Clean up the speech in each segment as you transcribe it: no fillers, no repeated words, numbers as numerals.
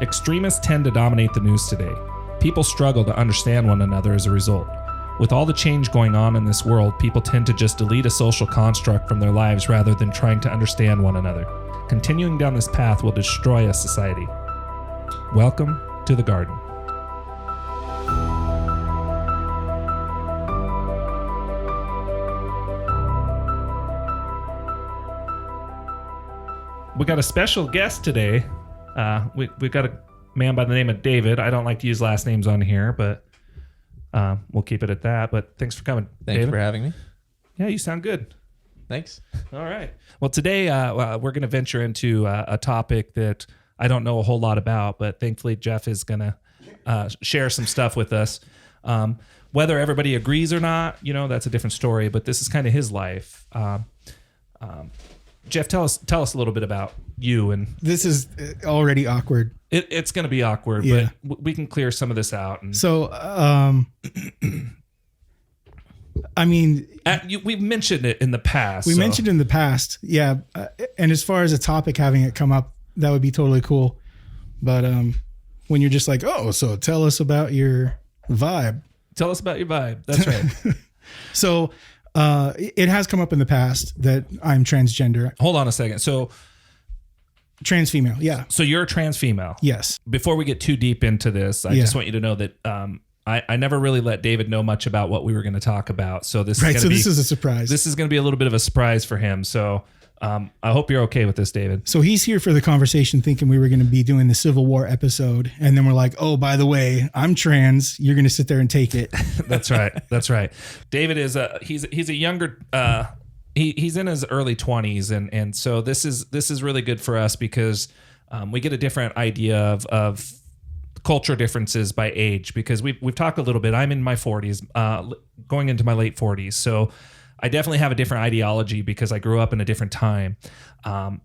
Extremists tend to dominate the news today. People struggle to understand one another as a result. With all the change going on in this world, people tend to just delete a social construct from their lives rather than trying to understand one another. Continuing down this path will destroy a society. Welcome to the garden. We got a special guest today. We got a man by the name of David. I don't like to use last names on here, but we'll keep it at that. But thanks for coming, Thanks David. for having me. Yeah, you sound good. Thanks. All right. Well, today we're going to venture into a topic that I don't know a whole lot about, but thankfully Jeff is going to share some stuff with us. Whether everybody agrees or not, that's a different story, but this is kind of his life. Jeff, tell us a little bit about you. And this is already awkward. It's going to be awkward, yeah. But we can clear some of this out. And so, I mean, we've mentioned it in the past. We mentioned it in the past, yeah. And as far as a topic having it come up, that would be totally cool. But when you're just like, oh, so tell us about your vibe. Tell us about your vibe. That's right. So it has come up in the past that I'm transgender. Hold on a second. So trans female, yeah. So you're a trans female. Yes. Before we get too deep into this, I just want you to know that I never really let David know much about what we were going to talk about. So this this is a surprise. This is going to be a little bit of a surprise for him. So I hope you're okay with this, David. So he's here for the conversation thinking we were going to be doing the Civil War episode. And then we're like, oh, by the way, I'm trans. You're going to sit there and take it. That's right. That's right. David is he's a younger, he's in his early 20s. And so this is really good for us because we get a different idea of culture differences by age, because we've talked a little bit. I'm in my 40s, going into my late 40s. So I definitely have a different ideology because I grew up in a different time.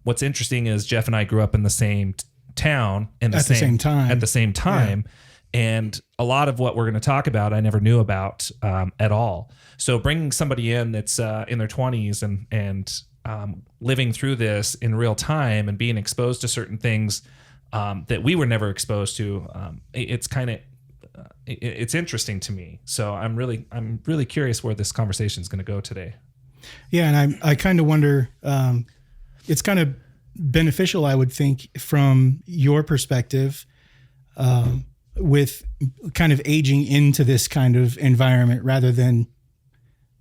What's interesting is Jeff and I grew up in the same town at the same time. Yeah. And a lot of what we're going to talk about, I never knew about at all. So bringing somebody in that's in their 20s and living through this in real time and being exposed to certain things that we were never exposed to, it's kind of it's interesting to me. So I'm really curious where this conversation is going to go today. Yeah, and I kind of wonder. It's kind of beneficial, I would think, from your perspective, with kind of aging into this kind of environment rather than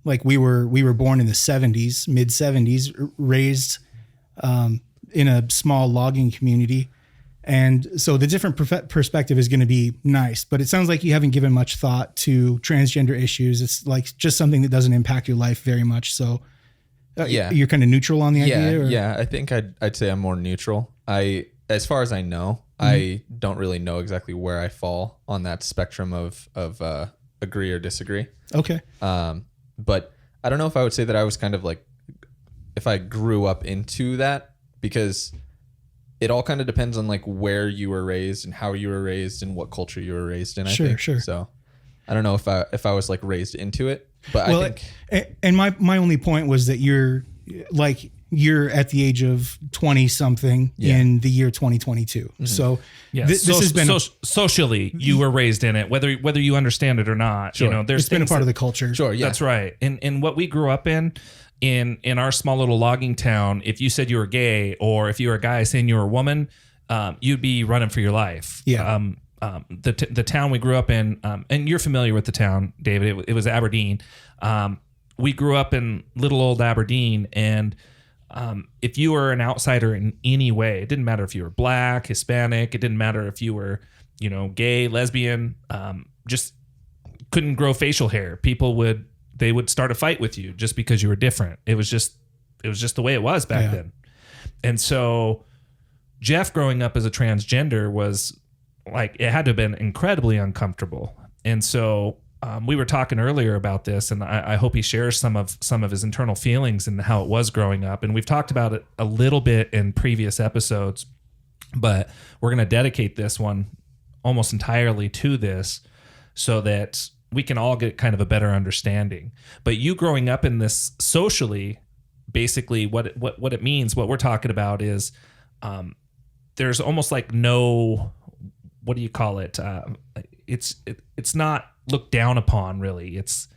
like we were born in the 70s, mid 70s, raised in a small logging community. And so the different perspective is going to be nice, but it sounds like you haven't given much thought to transgender issues. It's like just something that doesn't impact your life very much. So you're kind of neutral on the idea? Or? Yeah, I think I'd say I'm more neutral. As far as I know, I don't really know exactly where I fall on that spectrum of agree or disagree. Okay. But I don't know if I would say that I was kind of like, if I grew up into that, because it all kind of depends on like where you were raised and how you were raised and what culture you were raised in. I think. Sure. So I don't know if I was like raised into it, but I think. And my only point was that you're at the age of 20 something in the year 2022. Mm-hmm. So this has been socially you were raised in it, whether you understand it or not. Sure. It's been a part of the culture. Sure. Yeah. That's right. And what we grew up in our small little logging town, if you said you were gay or if you were a guy saying you were a woman, you'd be running for your life. Yeah. The town we grew up in, and you're familiar with the town, David, it was Aberdeen. We grew up in little old Aberdeen, and if you were an outsider in any way, it didn't matter if you were black, Hispanic, it didn't matter if you were, gay, lesbian, just couldn't grow facial hair. People would start a fight with you just because you were different. It was just the way it was back then. And so Jeff growing up as a transgender was like, it had to have been incredibly uncomfortable. And so we were talking earlier about this, and I hope he shares some of his internal feelings and how it was growing up. And we've talked about it a little bit in previous episodes, but we're going to dedicate this one almost entirely to this so that we can all get kind of a better understanding. But you growing up in this socially, basically what it means, what we're talking about is there's almost like no what do you call it? It's not looked down upon really. It's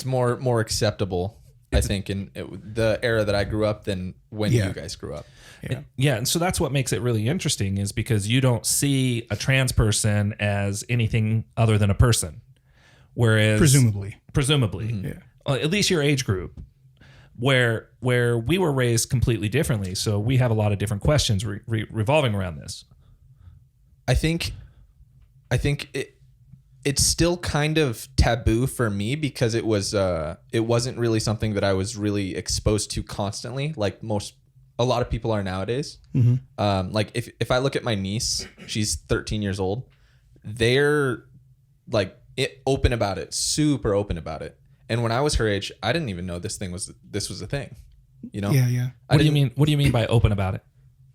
more acceptable, I think, in the era that I grew up than when you guys grew up. Yeah. And so that's what makes it really interesting, is because you don't see a trans person as anything other than a person. Whereas presumably, at least your age group, where we were raised completely differently. So we have a lot of different questions revolving around this. I think it's still kind of taboo for me because it wasn't really something that I was really exposed to constantly, like a lot of people are nowadays. Mm-hmm. Like if I look at my niece, she's 13 years old. They're like open about it, super open about it. And when I was her age, I didn't even know this was a thing. You know? Yeah. What do you mean by open about it?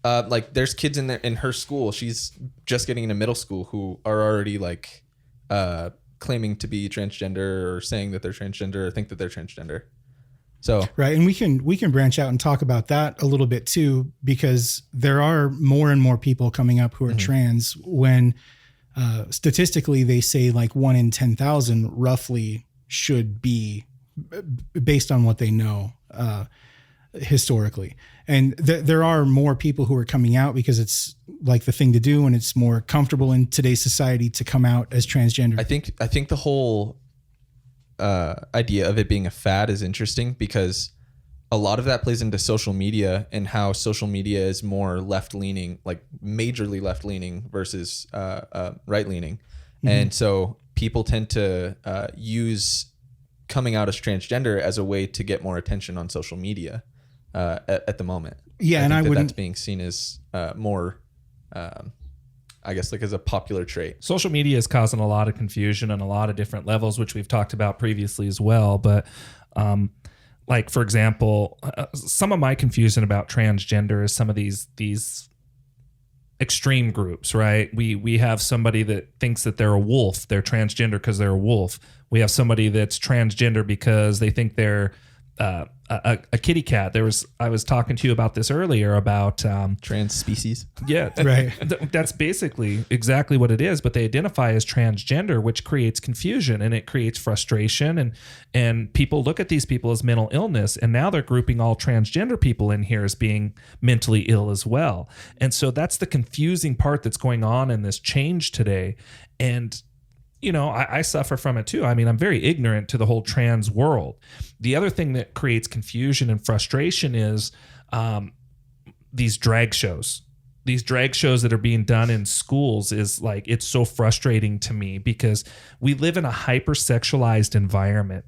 Like there's kids in her school. She's just getting into middle school who are already like claiming to be transgender or saying that they're transgender or think that they're transgender. So right, and we can branch out and talk about that a little bit too, because there are more and more people coming up who are trans. When statistically they say like 1 in 10,000 roughly should be, based on what they know historically. And there are more people who are coming out because it's like the thing to do, and it's more comfortable in today's society to come out as transgender. I think the whole idea of it being a fad is interesting because a lot of that plays into social media and how social media is more left-leaning, like majorly left-leaning versus right-leaning. Mm-hmm. And so people tend to use coming out as transgender as a way to get more attention on social media at the moment. Yeah, and I wouldn't. That's being seen as more, I guess, like as a popular trait. Social media is causing a lot of confusion on a lot of different levels, which we've talked about previously as well. But like, for example, some of my confusion about transgender is some of these extreme groups, right? We have somebody that thinks that they're a wolf. They're transgender because they're a wolf. We have somebody that's transgender because they think they're a kitty cat. I was talking to you about this earlier about trans species. Yeah, right. That's basically exactly what it is. But they identify as transgender, which creates confusion and it creates frustration. And people look at these people as mental illness, and now they're grouping all transgender people in here as being mentally ill as well. And so that's the confusing part that's going on in this change today. And you know, I suffer from it too. I mean, I'm very ignorant to the whole trans world. The other thing that creates confusion and frustration is these drag shows. These drag shows that are being done in schools is like, it's so frustrating to me because we live in a hypersexualized environment.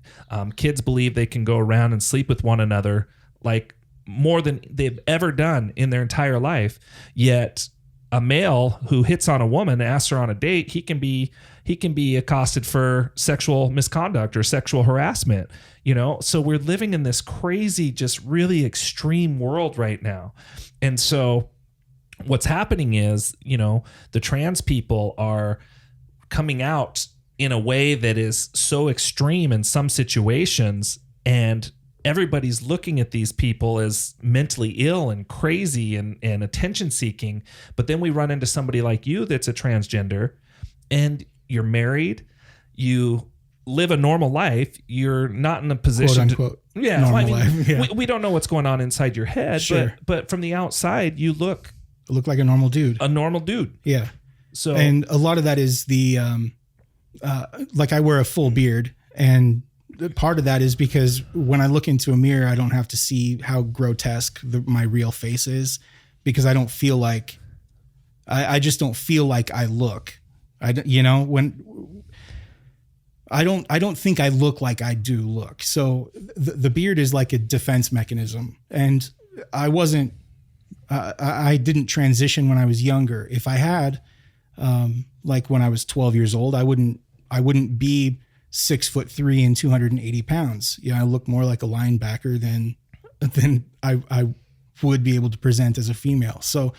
Kids believe they can go around and sleep with one another like more than they've ever done in their entire life. Yet a male who hits on a woman, asks her on a date, he can be accosted for sexual misconduct or sexual harassment, you know? So we're living in this crazy, just really extreme world right now. And so what's happening is, you know, the trans people are coming out in a way that is so extreme in some situations, and everybody's looking at these people as mentally ill and crazy and attention seeking. But then we run into somebody like you that's a transgender, and you're married, you live a normal life, you're not in a position quote, unquote, normal life. Yeah. We don't know what's going on inside your head, sure. but from the outside you look like a normal dude. Yeah. So, and a lot of that is the like I wear a full beard, and part of that is because when I look into a mirror, I don't have to see how grotesque my real face is, because I don't feel like I just don't feel like I look. I don't think I look like I do look. So the beard is like a defense mechanism. And I didn't transition when I was younger. If I had, like when I was 12 years old, I wouldn't be 6'3" and 280 pounds. I look more like a linebacker than I would be able to present as a female. So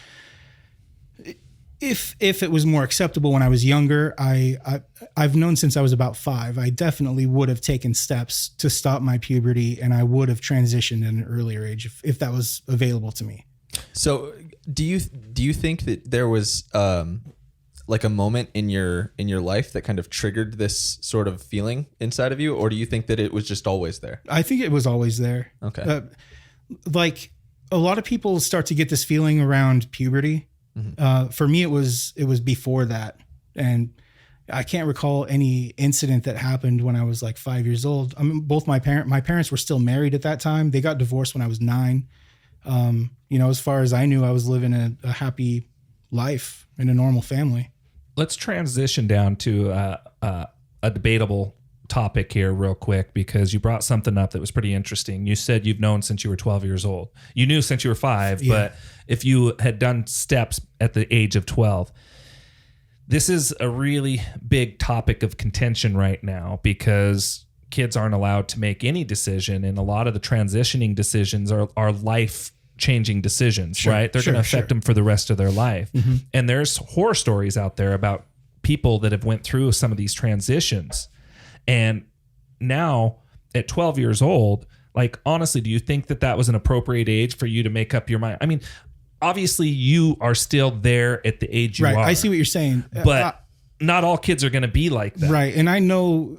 if it was more acceptable when I was younger, I've known since I was about 5, I definitely would have taken steps to stop my puberty, and I would have transitioned at an earlier age if that was available to me. So do you think that there was like a moment in your life that kind of triggered this sort of feeling inside of you, or do you think that it was just always there? I think it was always there. Okay. Like a lot of people start to get this feeling around puberty. For me, it was before that, and I can't recall any incident that happened when I was like 5 years old. I mean, both my parents were still married at that time. They got divorced when I was 9. As far as I knew, I was living a happy life in a normal family. Let's transition down to a debatable topic here real quick, because you brought something up that was pretty interesting. You said you've known since you were 12 years old. You knew since you were 5, Yeah. but if you had done steps at the age of 12, this is a really big topic of contention right now, because kids aren't allowed to make any decision, and a lot of the transitioning decisions are life-changing decisions, right? They're going to affect them for the rest of their life. And there's horror stories out there about people that have went through some of these transitions. And now at 12 years old, like, honestly, do you think that was an appropriate age for you to make up your mind? I mean, obviously you are still there at the age you are. I see what you're saying. But not all kids are going to be like that. Right. And I know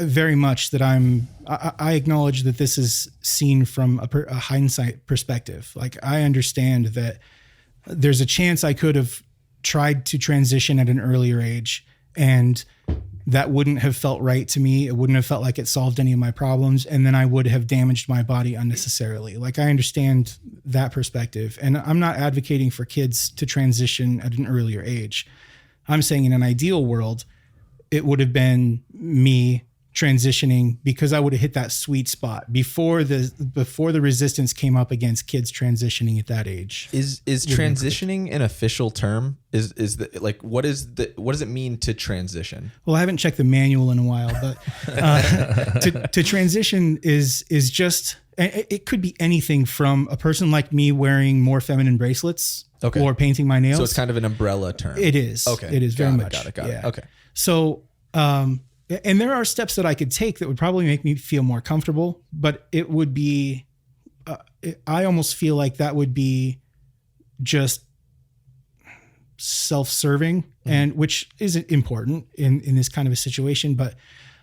very much that I acknowledge that this is seen from a hindsight perspective. Like, I understand that there's a chance I could have tried to transition at an earlier age, and that wouldn't have felt right to me. It wouldn't have felt like it solved any of my problems. And then I would have damaged my body unnecessarily. Like, I understand that perspective. And I'm not advocating for kids to transition at an earlier age. I'm saying in an ideal world, it would have been me transitioning, because I would have hit that sweet spot before the resistance came up against kids transitioning at that age. Is transitioning an official term? What does it mean to transition? Well, I haven't checked the manual in a while, but to transition is just, it could be anything from a person like me wearing more feminine bracelets, or painting my nails. So it's kind of an umbrella term. It is. Okay. It is very much. Got it. Yeah. Okay. So, and there are steps that I could take that would probably make me feel more comfortable, but it would be, I almost feel like that would be just self-serving, and which isn't important in this kind of a situation, but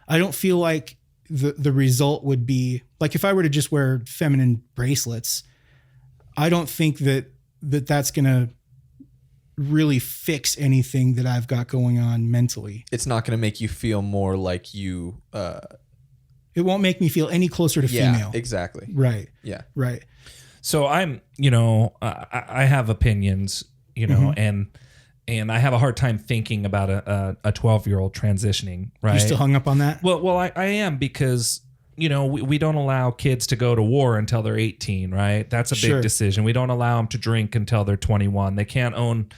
I don't feel like the result would be like, if I were to just wear feminine bracelets, I don't think that's going to really fix anything that I've got going on mentally. It's not going to make you feel more like you. It won't make me feel any closer to female. Exactly. Right. Yeah. Right. So I'm, I have opinions, and I have a hard time thinking about a 12-year-old transitioning, right? You still hung up on that? Well, I am, because we don't allow kids to go to war until they're 18, right? That's a big decision. We don't allow them to drink until they're 21. They can't own,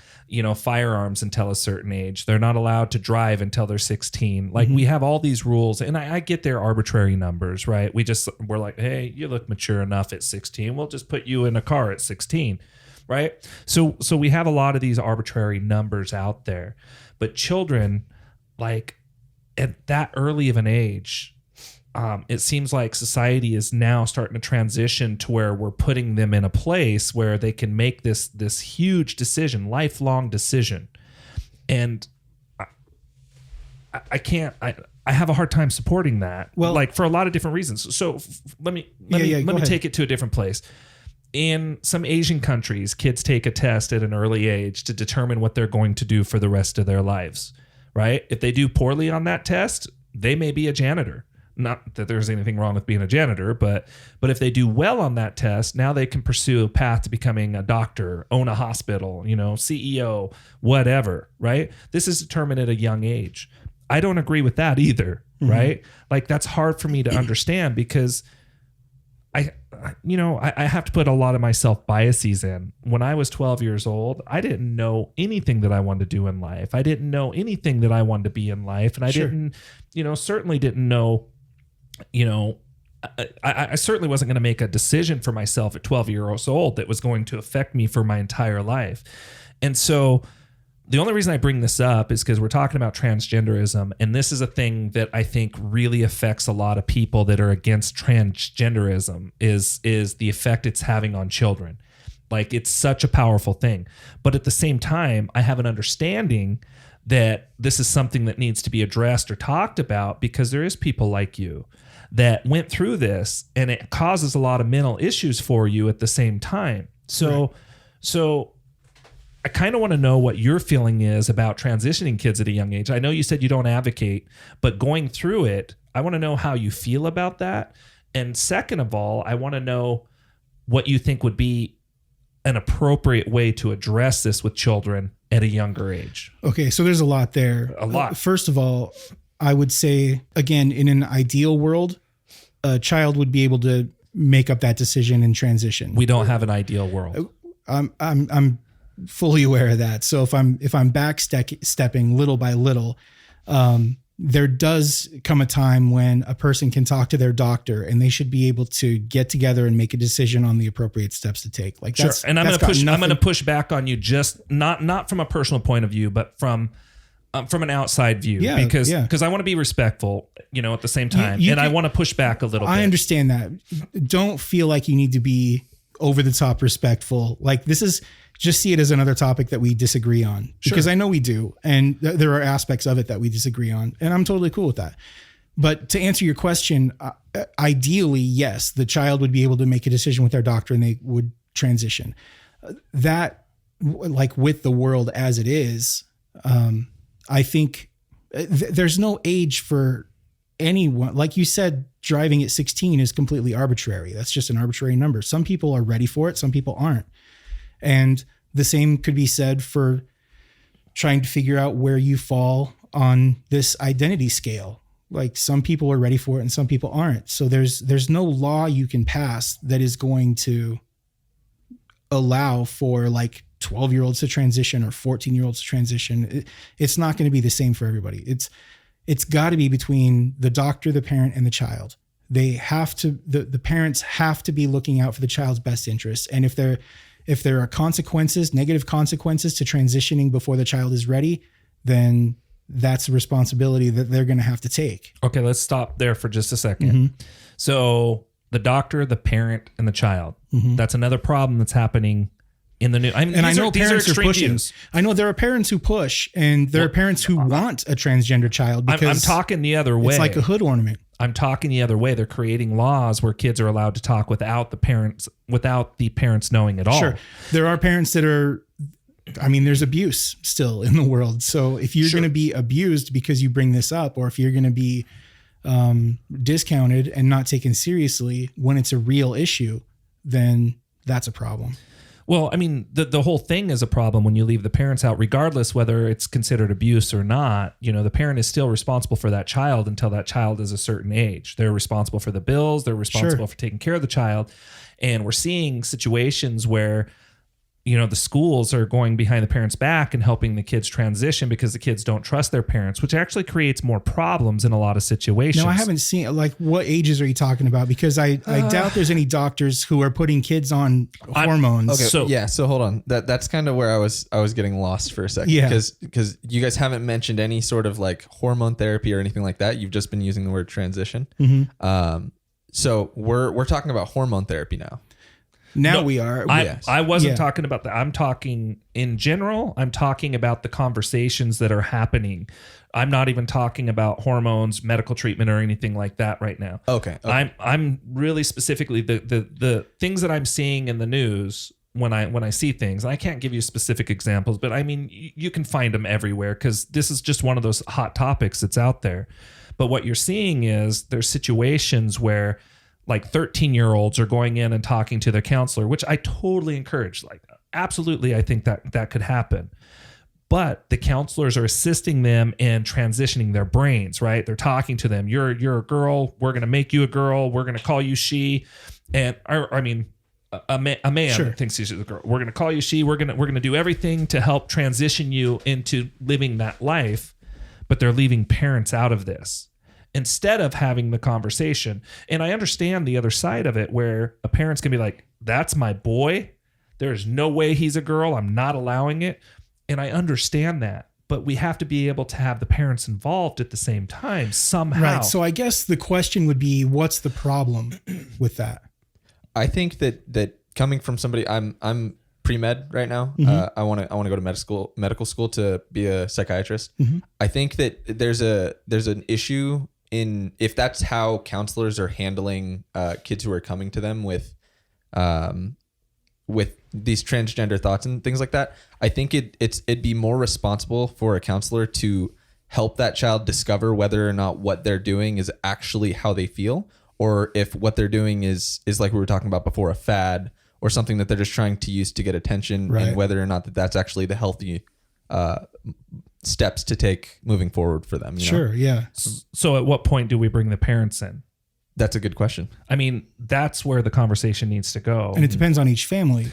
firearms until a certain age. They're not allowed to drive until they're 16. Like, we have all these rules, and I get their arbitrary numbers, right? We're like, hey, you look mature enough at 16. We'll just put you in a car at 16, right? So we have a lot of these arbitrary numbers out there, but children, like, at that early of an age, it seems like society is now starting to transition to where we're putting them in a place where they can make this huge decision, lifelong decision. And I can't, I have a hard time supporting that. Well, like, for a lot of different reasons. So let me take it to a different place. In some Asian countries, kids take a test at an early age to determine what they're going to do for the rest of their lives, right? If they do poorly on that test, they may be a janitor. Not that there's anything wrong with being a janitor, but if they do well on that test, now they can pursue a path to becoming a doctor, own a hospital, CEO, whatever, right? This is determined at a young age. I don't agree with that either, right? Like, that's hard for me to understand, because I have to put a lot of my self-biases in. When I was 12 years old, I didn't know anything that I wanted to do in life. I didn't know anything that I wanted to be in life. And I certainly didn't know, I certainly wasn't going to make a decision for myself at 12 years old that was going to affect me for my entire life. And so the only reason I bring this up is because we're talking about transgenderism, and this is a thing that I think really affects a lot of people that are against transgenderism, is the effect it's having on children. Like, it's such a powerful thing. But at the same time, I have an understanding that this is something that needs to be addressed or talked about, because there is people like you that went through this, and it causes a lot of mental issues for you at the same time. So I kind of want to know what your feeling is about transitioning kids at a young age. I know you said you don't advocate, but going through it, I want to know how you feel about that. And second of all, I want to know what you think would be an appropriate way to address this with children at a younger age. Okay, so there's a lot there. A lot. First of all, I would say, again, in an ideal world, a child would be able to make up that decision and transition. We don't have an ideal world. I'm fully aware of that. So if I'm stepping little by little, there does come a time when a person can talk to their doctor, and they should be able to get together and make a decision on the appropriate steps to take. Like, sure. And I'm going to push back on you, just not from a personal point of view, but from an outside view, because I want to be respectful, at the same time, I want to push back a little bit. I understand that. Don't feel like you need to be over the top respectful. Like, this is, just see it as another topic that we disagree on, because I know we do. And there are aspects of it that we disagree on, and I'm totally cool with that. But to answer your question, ideally, yes, the child would be able to make a decision with their doctor and they would transition. That, like, with the world as it is, I think there's no age for anyone. Like you said, driving at 16 is completely arbitrary. That's just an arbitrary number. Some people are ready for it. Some people aren't. And the same could be said for trying to figure out where you fall on this identity scale. Like, some people are ready for it and some people aren't. So there's no law you can pass that is going to allow for, like, 12-year-olds to transition or 14-year-olds to transition. It's not going to be the same for everybody. It's got to be between the doctor, the parent, and the child. They have to, the parents have to be looking out for the child's best interests. And if there are consequences, negative consequences to transitioning before the child is ready, then that's a responsibility that they're going to have to take. Okay, let's stop there for just a second. Mm-hmm. So the doctor, the parent, and the child, that's another problem that's happening in the news. I know parents are pushing. Views. I know there are parents who push, and there are parents who want a transgender child, because I'm talking the other way. It's like a hood ornament. I'm talking the other way. They're creating laws where kids are allowed to talk without the parents knowing at all. Sure. There are parents that are, there's abuse still in the world. So if you're going to be abused because you bring this up, or if you're going to be discounted and not taken seriously when it's a real issue, then that's a problem. Well, the whole thing is a problem when you leave the parents out, regardless whether it's considered abuse or not. The parent is still responsible for that child until that child is a certain age. They're responsible for the bills. They're responsible for taking care of the child. And we're seeing situations where, the schools are going behind the parents' back and helping the kids transition because the kids don't trust their parents, which actually creates more problems in a lot of situations. No, I haven't seen, like, what ages are you talking about? Because I doubt there's any doctors who are putting kids on hormones. Okay, so hold on. That's kind of where I was getting lost for a second. Yeah. Because you guys haven't mentioned any sort of, like, hormone therapy or anything like that. You've just been using the word transition. Mm-hmm. So we're talking about hormone therapy now. Now we are. I wasn't talking about that. I'm talking in general. I'm talking about the conversations that are happening. I'm not even talking about hormones, medical treatment, or anything like that right now. Okay. I'm really specifically the things that I'm seeing in the news when I see things. I can't give you specific examples, but you can find them everywhere, because this is just one of those hot topics that's out there. But what you're seeing is there's situations where, like, 13-year-olds are going in and talking to their counselor, which I totally encourage. Like, absolutely, I think that could happen. But the counselors are assisting them in transitioning their brains, right? They're talking to them. You're a girl. We're going to make you a girl. We're going to call you she. And a man thinks he's a girl. We're going to call you she. We're going to do everything to help transition you into living that life. But they're leaving parents out of this, instead of having the conversation. And I understand the other side of it, where a parent's going to be like, that's my boy. There's no way he's a girl. I'm not allowing it. And I understand that. But we have to be able to have the parents involved at the same time somehow. Right. So I guess the question would be, what's the problem with that? I think that coming from somebody, I'm pre-med right now. I want to go to medical school to be a psychiatrist. I think that there's an issue in if that's how counselors are handling kids who are coming to them with these transgender thoughts and things like that. I think it'd be more responsible for a counselor to help that child discover whether or not what they're doing is actually how they feel, or if what they're doing is like we were talking about before, a fad or something that they're just trying to use to get attention, right. and whether or not that's actually the healthy steps to take moving forward for them. Sure. Yeah. So at what point do we bring the parents in? That's a good question. I mean, that's where the conversation needs to go. And it depends on each family.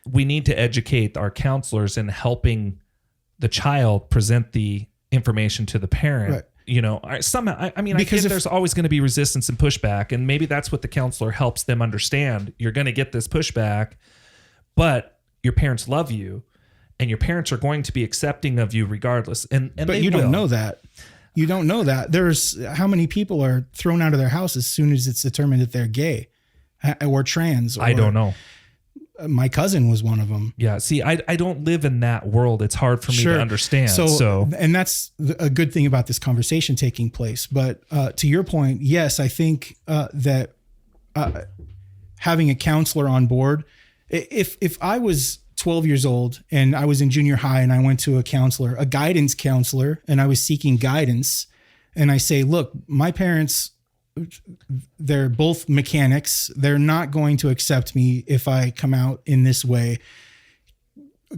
We need to educate our counselors in helping the child present the information to the parent. Right. You know, I get there's always going to be resistance and pushback, and maybe that's what the counselor helps them understand. You're going to get this pushback, but your parents love you, and your parents are going to be accepting of you regardless. But you don't know that. You don't know that. There's how many people are thrown out of their house as soon as it's determined that they're gay or trans. I don't know. My cousin was one of them. Yeah. See, I don't live in that world. It's hard for me to understand. So, and that's a good thing about this conversation taking place. But to your point, yes, I think that having a counselor on board, if I was 12 years old and I was in junior high and I went to a guidance counselor, and I was seeking guidance, and I say, look, my parents, they're both mechanics. They're not going to accept me if I come out in this way.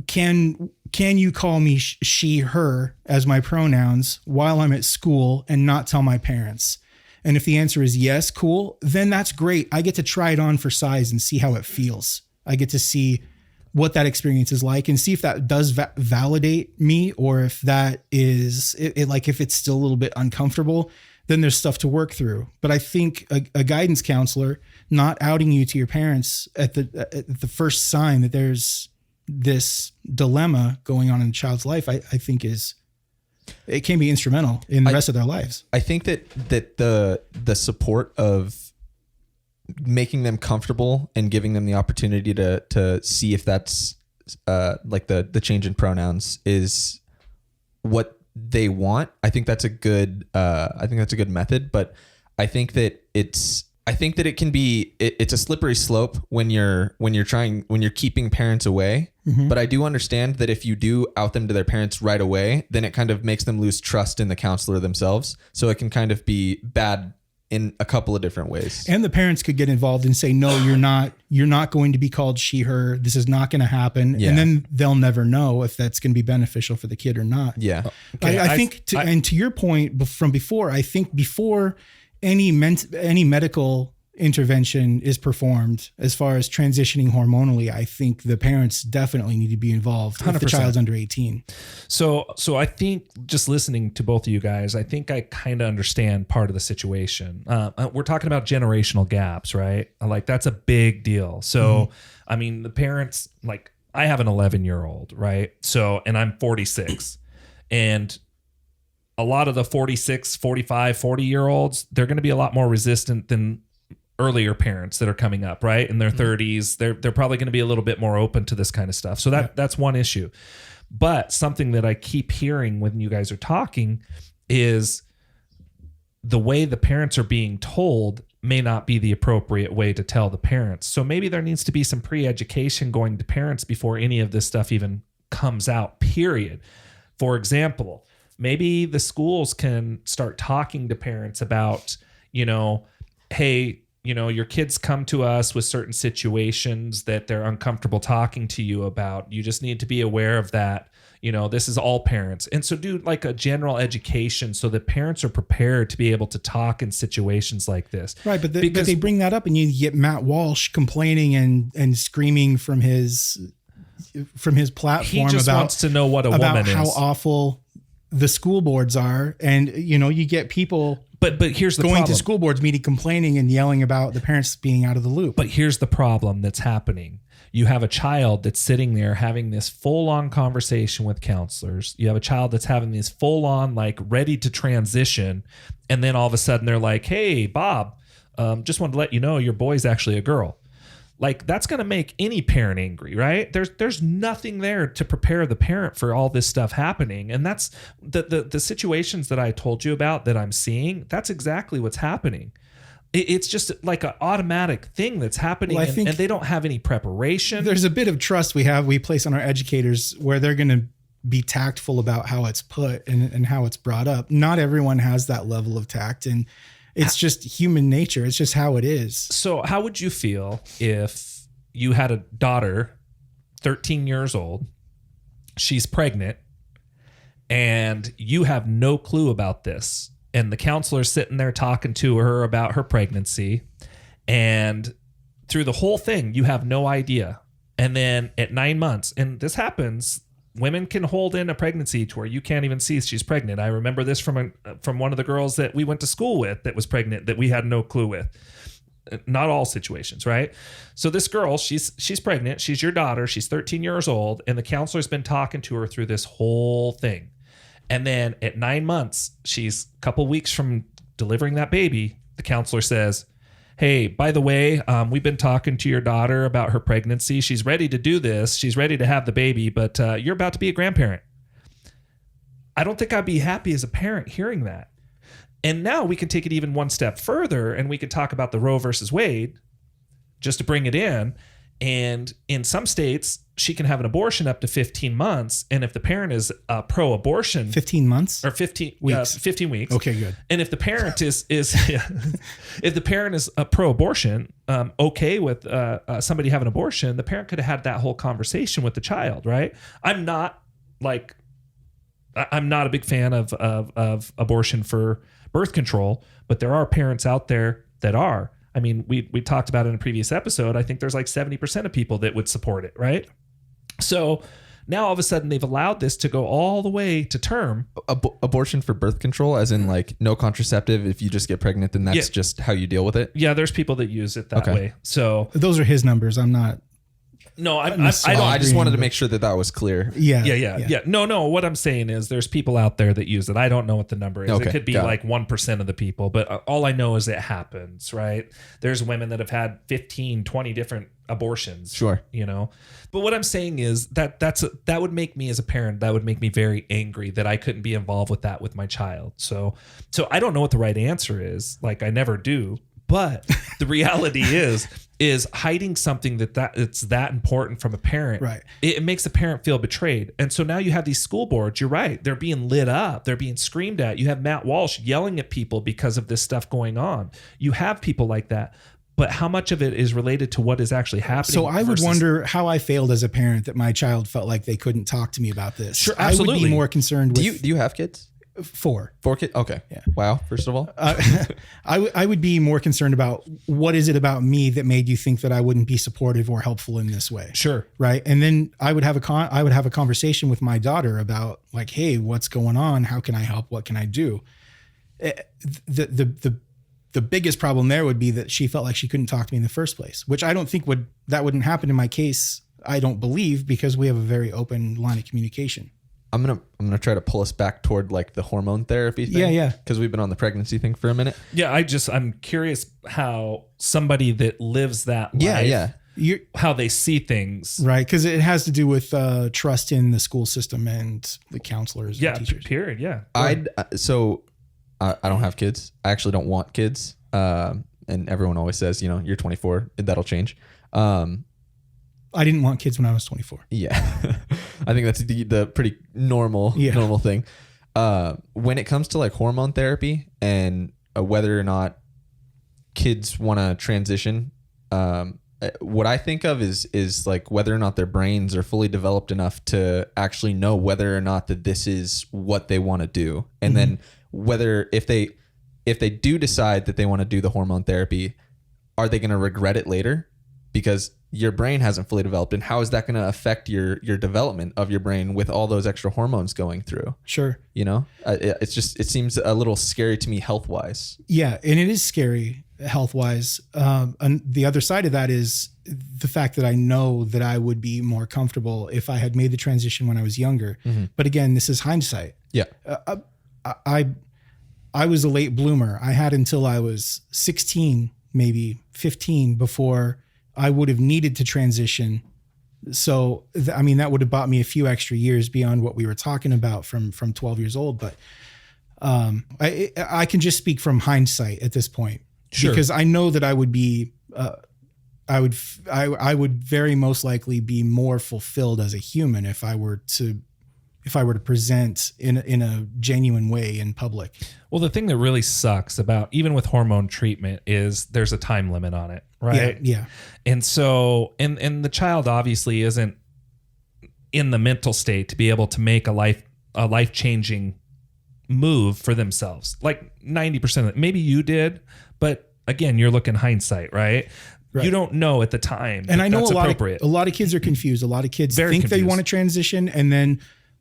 Can you call me she, her as my pronouns while I'm at school and not tell my parents? And if the answer is yes, cool, then that's great. I get to try it on for size and see how it feels. I get to see what that experience is like and see if that does validate me, or if that is if it's still a little bit uncomfortable, then there's stuff to work through. But I think a guidance counselor not outing you to your parents at the first sign that there's this dilemma going on in a child's life, I think it can be instrumental in the rest of their lives. I think that the support of making them comfortable and giving them the opportunity to see if that's like the change in pronouns is what they want. I think that's a good method, but I think that it can be it's a slippery slope when you're keeping parents away. Mm-hmm. But I do understand that if you do out them to their parents right away, then it kind of makes them lose trust in the counselor themselves. So it can kind of be bad in a couple of different ways. And the parents could get involved and say, no, you're not going to be called she, her. This is not going to happen. Yeah. And then they'll never know if that's going to be beneficial for the kid or not. Yeah. Okay. I think to your point from before, I think before any medical intervention is performed as far as transitioning hormonally, I think the parents definitely need to be involved 100%. If the child's under 18. So I think just listening to both of you guys, I think I kind of understand part of the situation. We're talking about generational gaps, right? Like that's a big deal. So, I mean, the parents, like I have an 11-year-old, right? So, and I'm 46, and a lot of the 46, 45, 40-year-olds, they're going to be a lot more resistant than earlier parents that are coming up, right? In their 30s, they're probably going to be a little bit more open to this kind of stuff. So that's one issue. But something that I keep hearing when you guys are talking is the way the parents are being told may not be the appropriate way to tell the parents. So maybe there needs to be some pre-education going to parents before any of this stuff even comes out, period. For example, maybe the schools can start talking to parents about, hey, your kids come to us with certain situations that they're uncomfortable talking to you about. You just need to be aware of that. This is all parents. And so do like a general education so that parents are prepared to be able to talk in situations like this. Right. But they bring that up and you get Matt Walsh complaining and screaming from his platform. He just wants to know what a woman is. About how awful the school boards are. And, you get people... But here's the going problem. To school boards meeting, complaining and yelling about the parents being out of the loop. But here's the problem that's happening. You have a child that's sitting there having this full-on conversation with counselors. You have a child that's having this full-on, like, ready to transition. And then all of a sudden they're like, hey, Bob, just wanted to let you know your boy's actually a girl. like that's going to make any parent angry, right? There's nothing there to prepare the parent for all this stuff happening. And that's the situations that I told you about that I'm seeing. That's exactly what's happening. It's just like an automatic thing that's happening, Well, and they don't have any preparation. There's a bit of trust we place on our educators where they're going to be tactful about how it's put and how it's brought up. Not everyone has that level of tact, and it's just human nature. It's just how it is. So how would you feel if you had a daughter, 13 years old, she's pregnant, and you have no clue about this, and the counselor's sitting there talking to her about her pregnancy, and through the whole thing, you have no idea. And then at 9 months, and this happens, women can hold in a pregnancy to where you can't even see she's pregnant. I remember this from one of the girls that we went to school with that was pregnant that we had no clue with. Not all situations, right? So this girl, she's pregnant. She's your daughter. She's 13 years old, and the counselor's been talking to her through this whole thing. And then at 9 months, she's a couple weeks from delivering that baby. The counselor says, hey, by the way, we've been talking to your daughter about her pregnancy. She's ready to do this. She's ready to have the baby, but you're about to be a grandparent. I don't think I'd be happy as a parent hearing that. And now we can take it even one step further, and we could talk about the Roe versus Wade, just to bring it in. And in some states, she can have an abortion up to 15 months. And if the parent is pro-abortion... 15 months? Or 15 weeks. 15 weeks. Okay, good. And if the parent is if the parent is pro-abortion, okay with somebody having an abortion, the parent could have had that whole conversation with the child, right? I'm not a big fan of abortion for birth control, but there are parents out there that are. I mean, we talked about it in a previous episode. I think there's like 70% of people that would support it, right? So now all of a sudden they've allowed this to go all the way to term. Abortion for birth control, as in like no contraceptive. If you just get pregnant, then that's just how you deal with it. Yeah, there's people that use it that way. So those are his numbers. I'm not. No, I just wanted to make sure that was clear. Yeah. No. What I'm saying is there's people out there that use it. I don't know what the number is. Okay, it could be like 1% of the people, but all I know is it happens, right? There's women that have had 15, 20 different abortions. Sure. You know, but what I'm saying is that would make me as a parent, that would make me very angry that I couldn't be involved with that with my child. So I don't know what the right answer is. Like I never do. But the reality is hiding something that it's that important from a parent. Right. It makes the parent feel betrayed. And so now you have these school boards. You're right. They're being lit up. They're being screamed at. You have Matt Walsh yelling at people because of this stuff going on. You have people like that. But how much of it is related to what is actually happening? So I would wonder how I failed as a parent that my child felt like they couldn't talk to me about this. Sure, absolutely. I would be more concerned with... Do you have kids? 4 kids? Okay. Yeah. Wow. First of all, I would be more concerned about what is it about me that made you think that I wouldn't be supportive or helpful in this way. Sure. Right. And then I would have a conversation with my daughter about like, hey, what's going on? How can I help? What can I do? The biggest problem there would be that she felt like she couldn't talk to me in the first place, which I don't think wouldn't happen in my case. I don't believe, because we have a very open line of communication. I'm gonna try to pull us back toward like the hormone therapy thing. Yeah. Because we've been on the pregnancy thing for a minute. Yeah, I'm curious how somebody that lives that life, how they see things. Right, because it has to do with trust in the school system and the counselors and teachers. Period, yeah. I don't have kids. I actually don't want kids. And everyone always says, you're 24, that'll change. I didn't want kids when I was 24. Yeah. I think that's the pretty normal thing. When it comes to like hormone therapy and whether or not kids want to transition, what I think of is like whether or not their brains are fully developed enough to actually know whether or not that this is what they want to do. And then whether if they do decide that they want to do the hormone therapy, are they going to regret it later? Because your brain hasn't fully developed, and how is that going to affect your development of your brain with all those extra hormones going through? Sure. It seems a little scary to me health wise. Yeah. And it is scary health wise. And the other side of that is the fact that I know that I would be more comfortable if I had made the transition when I was younger. But again, this is hindsight. Yeah. I was a late bloomer. I had until I was 16, maybe 15 before I would have needed to transition. So, I mean, that would have bought me a few extra years beyond what we were talking about from 12 years old. But I can just speak from hindsight at this point, Sure. because I know that I would be, I would very most likely be more fulfilled as a human if I were to present in a genuine way in public. Well, the thing that really sucks about even with hormone treatment is there's a time limit on it, right? Yeah. And so, and the child obviously isn't in the mental state to be able to make a life-changing move for themselves. Like 90% of it, maybe you did, but again, you're looking hindsight, right? Right. You don't know at the time. And I know that's a lot appropriate. of kids are confused. A lot of kids Very think they confused. want to transition, and then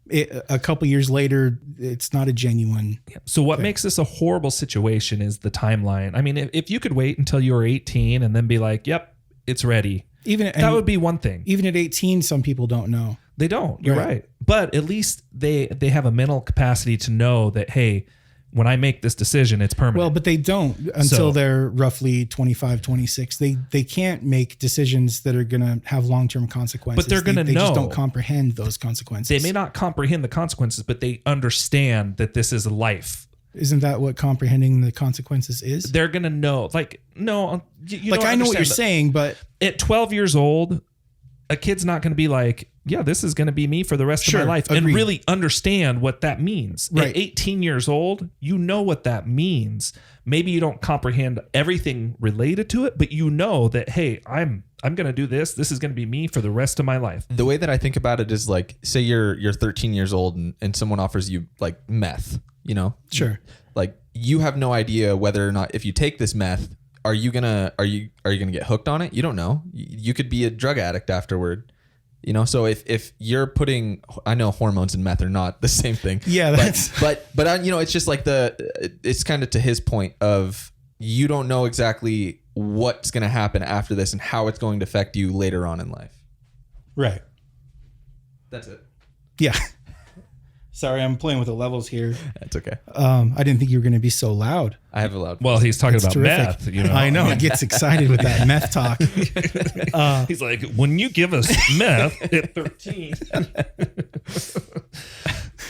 a couple years later, it's not a genuine. So what makes this a horrible situation is the timeline. I mean, if you could wait until you were 18 and then be like, yep, it's ready. That would be one thing. Even at 18, some people don't know. They don't. You're right. But at least they have a mental capacity to know that, hey, when I make this decision, it's permanent. Well, but they don't until they're roughly 25, 26. They can't make decisions that are going to have long-term consequences. But they're going to know. They just don't comprehend those consequences. They may not comprehend the consequences, but they understand that this is a life. Isn't that what comprehending the consequences is? They're going to know. Like, no, you like, don't I know what you're understand saying, but at 12 years old, a kid's not going to be like, yeah, this is going to be me for the rest of my life, and really understand what that means. Right. At 18 years old, you know what that means. Maybe you don't comprehend everything related to it, but you know that, hey, I'm going to do this. This is going to be me for the rest of my life. The way that I think about it is like, say you're 13 years old and someone offers you like meth, you know? Sure. Like you have no idea whether or not if you take this meth, are you gonna get hooked on it? You don't know. You could be a drug addict afterward. You know, so if you're putting, I know hormones and meth are not the same thing. Yeah, but you know, it's just like it's kind of to his point of you don't know exactly what's going to happen after this and how it's going to affect you later on in life. Right. That's it. Yeah. Sorry, I'm playing with the levels here. That's okay. I didn't think you were going to be so loud. I have a loud. Well, he's talking It's about terrific. meth. You know, I know. It gets excited with that meth talk. He's like, when you give us meth at 13.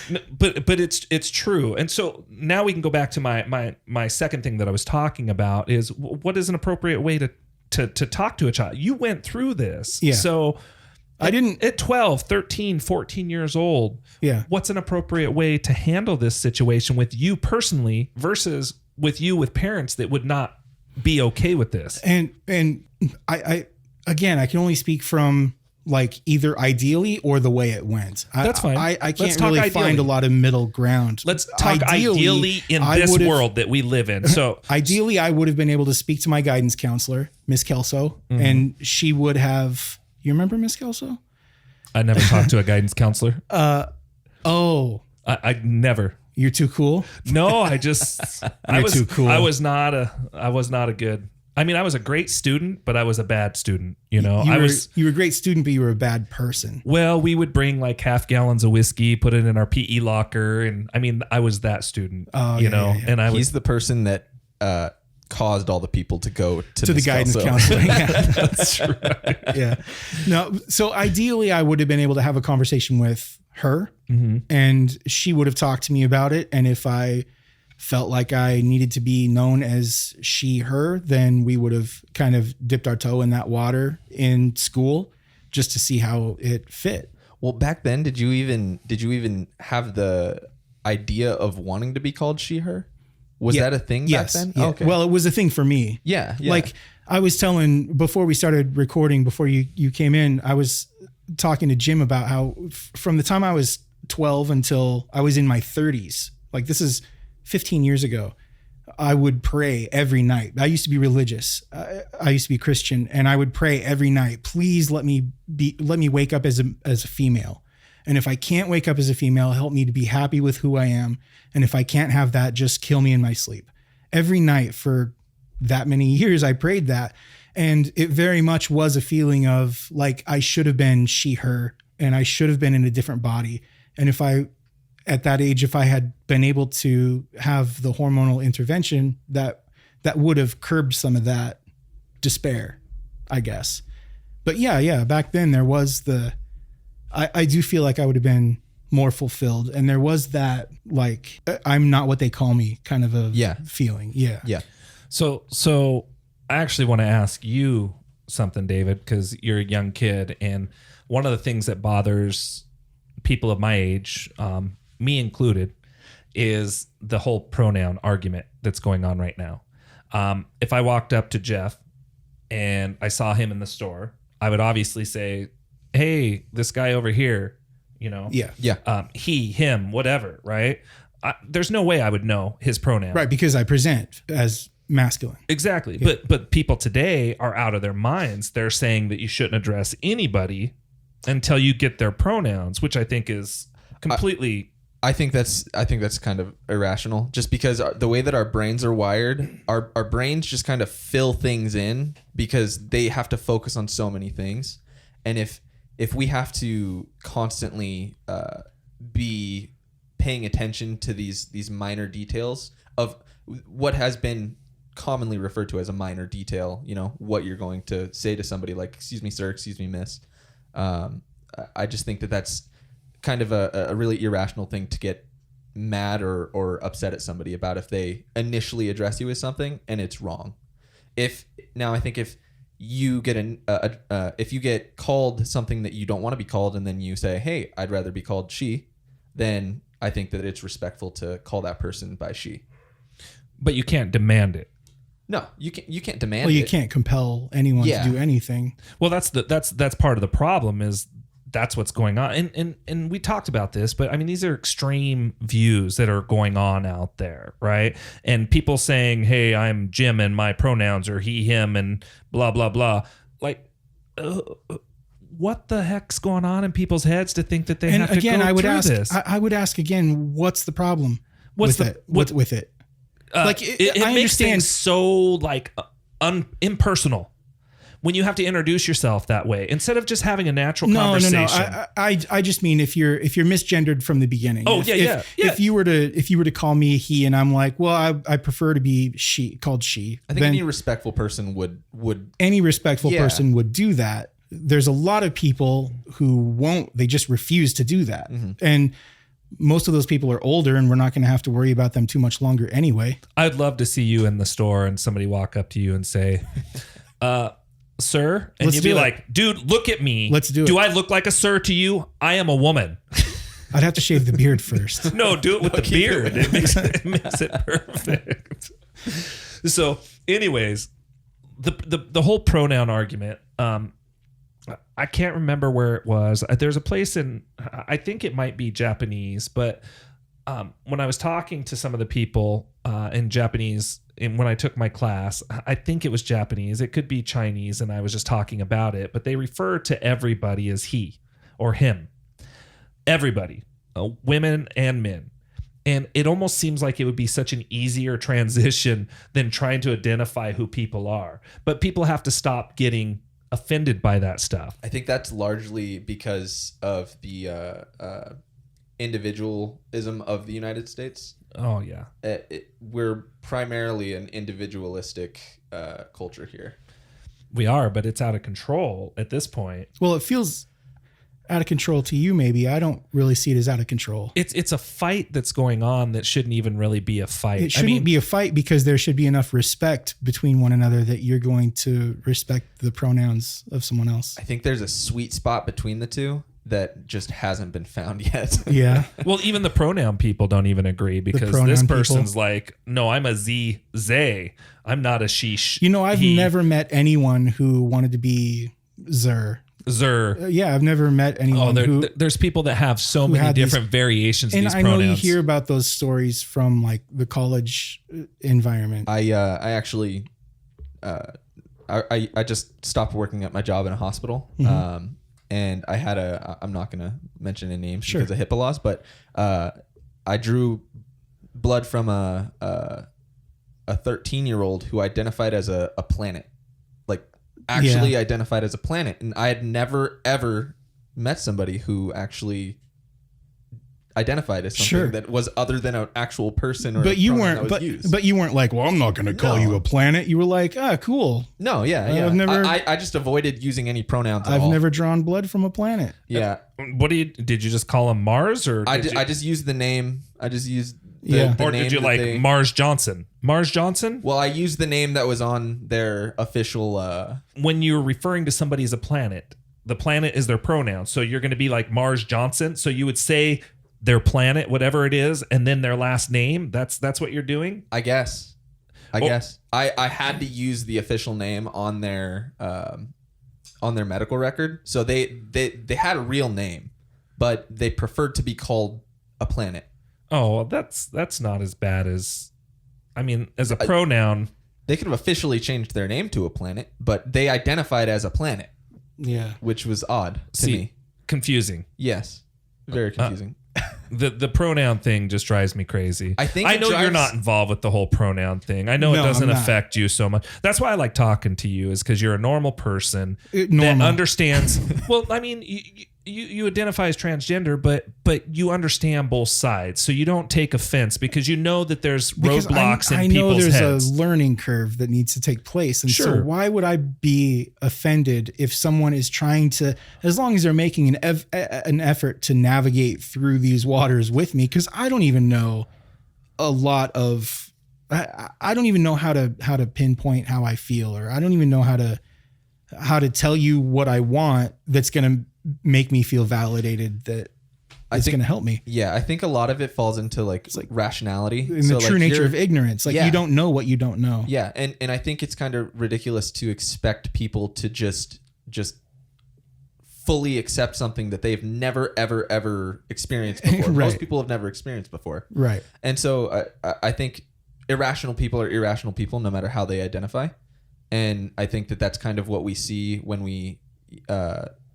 No, but it's true. And so now we can go back to my second thing that I was talking about is what is an appropriate way to talk to a child? You went through this. Yeah. So I didn't at 12, 13, 14 years old. Yeah. What's an appropriate way to handle this situation with you personally versus with parents that would not be okay with this? And I again, I can only speak from like either ideally or the way it went. That's fine. I can't really find a lot of middle ground. Let's talk ideally in this world that we live in. So ideally, I would have been able to speak to my guidance counselor, Miss Kelso, and she would have. You remember Miss Kelso? I never talked to a guidance counselor. Oh, I never. You're too cool. No, I just too cool. I was not a good. I mean, I was a great student, but I was a bad student. You know, you were a great student, but you were a bad person. Well, we would bring like half gallons of whiskey, put it in our PE locker, and I mean, I was that student. Yeah. And He's the person that caused all the people to go to the guidance counselor. Yeah. That's right. Yeah. No. So ideally, I would have been able to have a conversation with her, and she would have talked to me about it. And if I felt like I needed to be known as she, her, then we would have kind of dipped our toe in that water in school just to see how it fit. Well, back then, did you even have the idea of wanting to be called she, her? Was that a thing back then? Yeah. Oh, okay. Well, it was a thing for me. Yeah. Like I was telling before we started recording, before you came in, I was talking to Jim about how from the time I was 12 until I was in my 30s, like this is 15 years ago, I would pray every night. I used to be religious. I used to be Christian, and I would pray every night. Please let me wake up as a female. And if I can't wake up as a female, help me to be happy with who I am. And if I can't have that, just kill me in my sleep. Every night for that many years, I prayed that. And it very much was a feeling of like, I should have been she, her, and I should have been in a different body. And at that age, if I had been able to have the hormonal intervention, that would have curbed some of that despair, I guess. But yeah, back then there was I do feel like I would have been more fulfilled, and there was that like I'm not what they call me kind of a feeling. Yeah. So I actually want to ask you something, David, because you're a young kid, and one of the things that bothers people of my age, me included, is the whole pronoun argument that's going on right now. If I walked up to Jeff and I saw him in the store, I would obviously say, hey, this guy over here, you know, he, him, whatever, right? There's no way I would know his pronoun. Right, because I present as masculine. Exactly. Yeah. But people today are out of their minds. They're saying that you shouldn't address anybody until you get their pronouns, which I think is completely... I think that's kind of irrational, just because the way that our brains are wired, our brains just kind of fill things in because they have to focus on so many things. And if we have to constantly be paying attention to these minor details of what has been commonly referred to as a minor detail, you know, what you're going to say to somebody, like, excuse me, sir, excuse me, miss. I just think that's kind of a really irrational thing to get mad or upset at somebody about if they initially address you as something and it's wrong. I think if you get if you get called something that you don't want to be called, and then you say, hey, I'd rather be called she, then I think that it's respectful to call that person by she. But you can't demand it. No, you can't demand it. Well, you can't compel anyone to do anything. Well, that's part of the problem, is that's what's going on. And we talked about this, but I mean, these are extreme views that are going on out there, right? And people saying, hey, I'm Jim and my pronouns are he, him, and blah, blah, blah. Like, what the heck's going on in people's heads to think that they have to go through this? I would ask again, what's the problem with it? Like, it I makes understand. things so like impersonal when you have to introduce yourself that way instead of just having a natural conversation. No. I just mean if you're misgendered from the beginning. Oh, If you were to call me he, and I'm like, well, I prefer to be called she. I think any respectful person would. Any respectful person would do that. There's a lot of people who won't. They just refuse to do that, and most of those people are older, and we're not going to have to worry about them too much longer anyway. I'd love to see you in the store and somebody walk up to you and say, sir, and you'd be like, dude, look at me. Let's do it. Do I look like a sir to you? I am a woman. I'd have to shave the beard first. No, do it with the beard. It makes it perfect. So anyways, the whole pronoun argument, I can't remember where it was. There's a place I think it might be Japanese, but when I was talking to some of the people in Japanese, and when I took my class, I think it was Japanese. It could be Chinese, and I was just talking about it. But they refer to everybody as he or him. Everybody, women and men. And it almost seems like it would be such an easier transition than trying to identify who people are. But people have to stop getting offended by that stuff. I think that's largely because of the individualism of the United States. Oh, yeah. We're primarily an individualistic culture here. We are, but it's out of control at this point. Well, it feels out of control to you, maybe. I don't really see it as out of control. It's a fight that's going on that shouldn't even really be a fight. It shouldn't be a fight because there should be enough respect between one another that you're going to respect the pronouns of someone else. I think there's a sweet spot between the two that just hasn't been found yet. Yeah. Well, even the pronoun people don't even agree because this person's like, no, I'm a they. I'm not a she. You know, I've never met anyone who wanted to be Zer. Yeah, I've never met anyone there's people that have so many different variations of these pronouns. And I know you hear about those stories from like the college environment. I actually I just stopped working at my job in a hospital. Mm-hmm. And I had I'm not going to mention any names because of HIPAA laws, but I drew blood from a 13-year-old who identified as a planet. Actually identified as a planet. And I had never, ever met somebody who actually identified as something that was other than an actual person or but you weren't that was used. but you weren't like, well, I'm not going to call you a planet. You were like, cool. No, I just avoided using any pronouns at I've all. never drawn blood from a planet. Yeah. Did you just call him Mars, or I just used the name. I just used or did you like Mars Johnson? Mars Johnson? Well, I used the name that was on their official when you're referring to somebody as a planet, the planet is their pronoun. So you're going to be like Mars Johnson. So you would say their planet, whatever it is, and then their last name. That's what you're doing? I guess. I had to use the official name on their medical record. So they had a real name, but they preferred to be called a planet. Oh, well, that's not as bad as, I mean, as a pronoun. They could have officially changed their name to a planet, but they identified as a planet. Yeah. Which was odd to me. Confusing. Yes. Very confusing. The pronoun thing just drives me crazy. I know you're not involved with the whole pronoun thing. I know it doesn't affect you so much. That's why I like talking to you, is because you're a normal person that understands. Well, I mean, you identify as transgender, but you understand both sides, so you don't take offense because you know that there's roadblocks in people's heads. I know there's a learning curve that needs to take place, and so why would I be offended if someone is trying to, as long as they're making an effort to navigate through these waters with me? Because I don't even know a lot of, I don't even know how to pinpoint how I feel, or I don't even know how to tell you what I want that's going to make me feel validated, that it's going to help me. Yeah, I think a lot of it falls into like rationality. And the true nature of ignorance. Like you don't know what you don't know. Yeah, and I think it's kind of ridiculous to expect people to just fully accept something that they've never, ever experienced before. Right. Most people have never experienced before. Right. And so I think irrational people are irrational people no matter how they identify. And I think that that's kind of what we see when we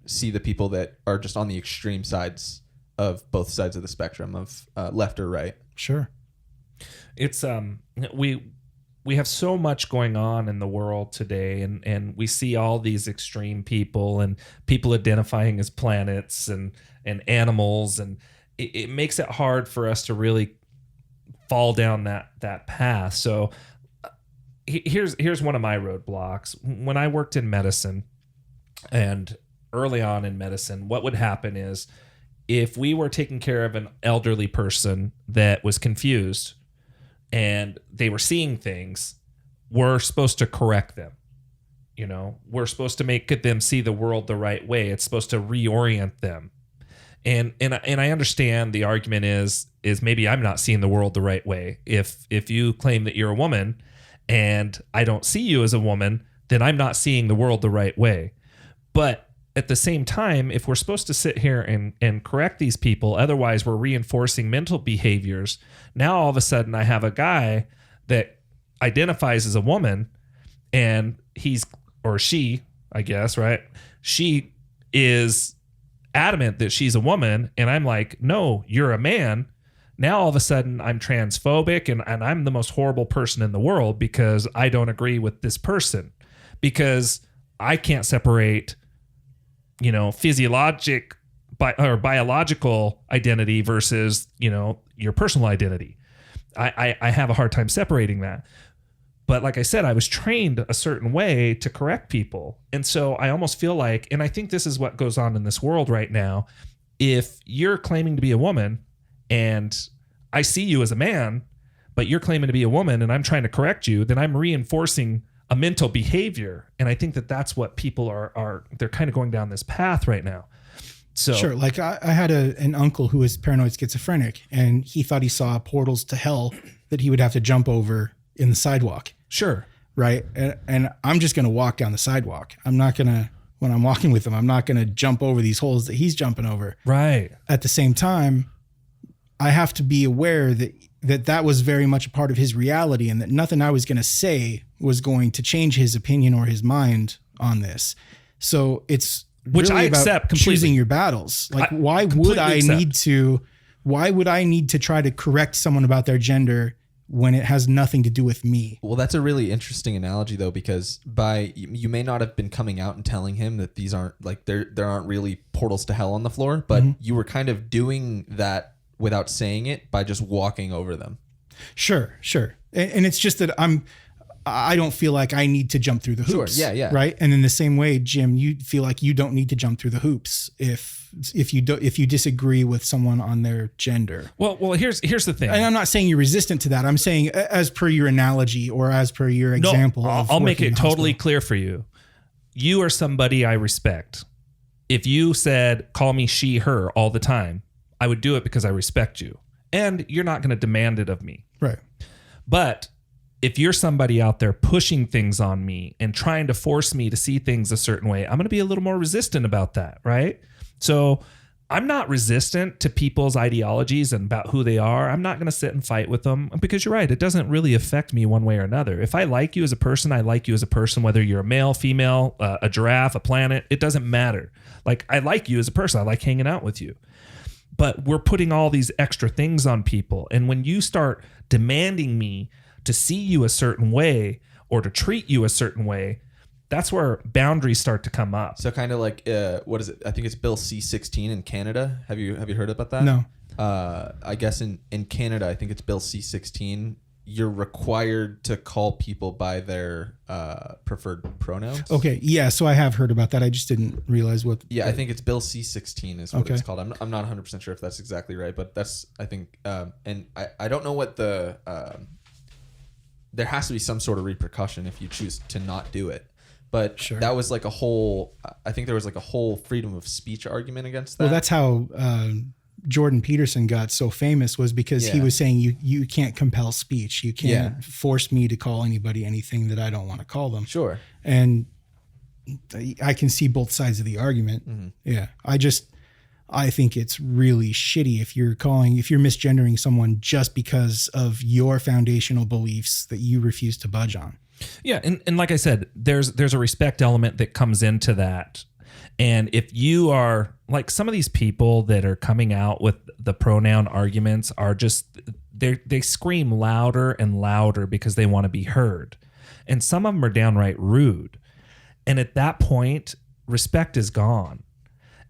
see the people that are just on the extreme sides of both sides of the spectrum of left or right. Sure. It's we have so much going on in the world today, and we see all these extreme people and people identifying as planets and animals, and it makes it hard for us to really fall down that path. So here's one of my roadblocks. When I worked in medicine, and early on in medicine, what would happen is if we were taking care of an elderly person that was confused and they were seeing things, we're supposed to correct them. You know, we're supposed to make them see the world the right way. It's supposed to reorient them. And I understand the argument is maybe I'm not seeing the world the right way. If you claim that you're a woman and I don't see you as a woman, then I'm not seeing the world the right way. But at the same time, if we're supposed to sit here and correct these people, otherwise we're reinforcing mental behaviors. Now all of a sudden I have a guy that identifies as a woman, and he's, or she, I guess, right? She is adamant that she's a woman, and I'm like, no, you're a man. Now all of a sudden I'm transphobic and I'm the most horrible person in the world because I don't agree with this person, because I can't separate, biological identity versus, your personal identity. I have a hard time separating that. But like I said, I was trained a certain way to correct people. And so I almost feel like, and I think this is what goes on in this world right now. If you're claiming to be a woman and I see you as a man, but you're claiming to be a woman and I'm trying to correct you, then I'm reinforcing a mental behavior. And I think that that's what people are they're kind of going down this path right now. So sure. Like I had an uncle who was paranoid schizophrenic, and he thought he saw portals to hell that he would have to jump over in the sidewalk. Sure. Right. And I'm just going to walk down the sidewalk. I'm not going to, when I'm walking with him, I'm not going to jump over these holes that he's jumping over. Right. At the same time, I have to be aware that was very much a part of his reality, and that nothing I was going to say was going to change his opinion or his mind on this. So it's which really I accept about completely. Choosing your battles. Like, why would I need to try to correct someone about their gender when it has nothing to do with me? Well, that's a really interesting analogy, though, because you may not have been coming out and telling him that these aren't, like, there aren't really portals to hell on the floor, but you were kind of doing that without saying it by just walking over them. Sure. And it's just that I don't feel like I need to jump through the hoops. Sure. Yeah. Right. And in the same way, Jim, you feel like you don't need to jump through the hoops if you disagree with someone on their gender. Well, here's the thing. And I'm not saying you're resistant to that. I'm saying as per your analogy or as per your example. I'll make it totally clear for you. You are somebody I respect. If you said, call me she, her all the time, I would do it because I respect you. And you're not going to demand it of me. Right. But if you're somebody out there pushing things on me and trying to force me to see things a certain way, I'm going to be a little more resistant about that, right? So I'm not resistant to people's ideologies and about who they are. I'm not going to sit and fight with them because you're right. It doesn't really affect me one way or another. If I like you as a person, I like you as a person, whether you're a male, female, a giraffe, a planet, it doesn't matter. Like, I like you as a person. I like hanging out with you. But we're putting all these extra things on people. And when you start demanding me to see you a certain way or to treat you a certain way, that's where boundaries start to come up. So kind of like, what is it? I think it's Bill C-16 in Canada. Have you heard about that? No. I guess in Canada, I think it's Bill C-16. You're required to call people by their preferred pronouns. Okay. Yeah. So I have heard about that. I just didn't realize what. Yeah, I think it's Bill C-16 is what it's called. I'm not 100% sure if that's exactly right, but that's, I think, and I don't know what the, there has to be some sort of repercussion if you choose to not do it. But sure. That was like a whole, I think there was like a whole freedom of speech argument against that. Well, that's how Jordan Peterson got so famous, was because he was saying you can't compel speech. You can't force me to call anybody anything that I don't want to call them. Sure. And I can see both sides of the argument. Mm-hmm. Yeah. I think it's really shitty if you're misgendering someone just because of your foundational beliefs that you refuse to budge on. Yeah. And like I said, there's a respect element that comes into that. And if you are like some of these people that are coming out with the pronoun arguments are just, they scream louder and louder because they want to be heard. And some of them are downright rude. And at that point, respect is gone.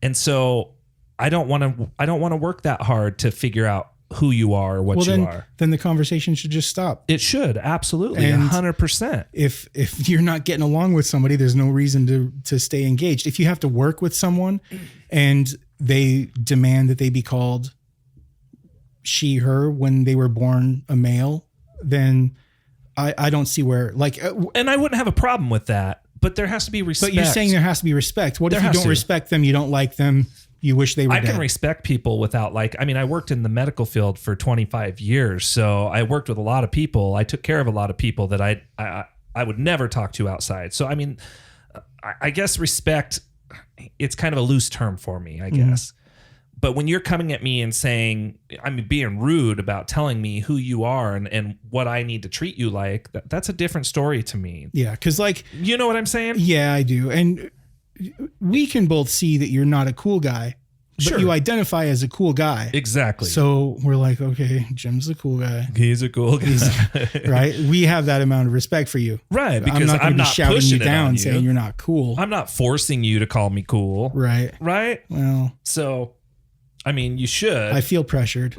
And so I don't want to work that hard to figure out who you are or what you are. Then the conversation should just stop. It should, absolutely, 100%. If you're not getting along with somebody, there's no reason to stay engaged. If you have to work with someone and they demand that they be called she, her when they were born a male, then I don't see where, like, and I wouldn't have a problem with that, but there has to be respect. But you're saying there has to be respect. What if you don't respect them? You don't like them. You wish they were dead. I can respect people without, like, I mean, I worked in the medical field for 25 years. So I worked with a lot of people. I took care of a lot of people that I would never talk to outside. So, I mean, I guess respect, it's kind of a loose term for me, I guess. Mm-hmm. But when you're coming at me and saying, I'm being rude about telling me who you are and what I need to treat you like, that's a different story to me. Yeah. Cause like, you know what I'm saying? Yeah, I do. And we can both see that you're not a cool guy, but you identify as a cool guy. Exactly. So we're like, okay, Jim's a cool guy. He's a cool guy. Right. We have that amount of respect for you. Right. Because I'm not shouting pushing you down you. saying you're not cool. I'm not forcing you to call me cool. Right. Right. Well, so, I mean, you should. I feel pressured.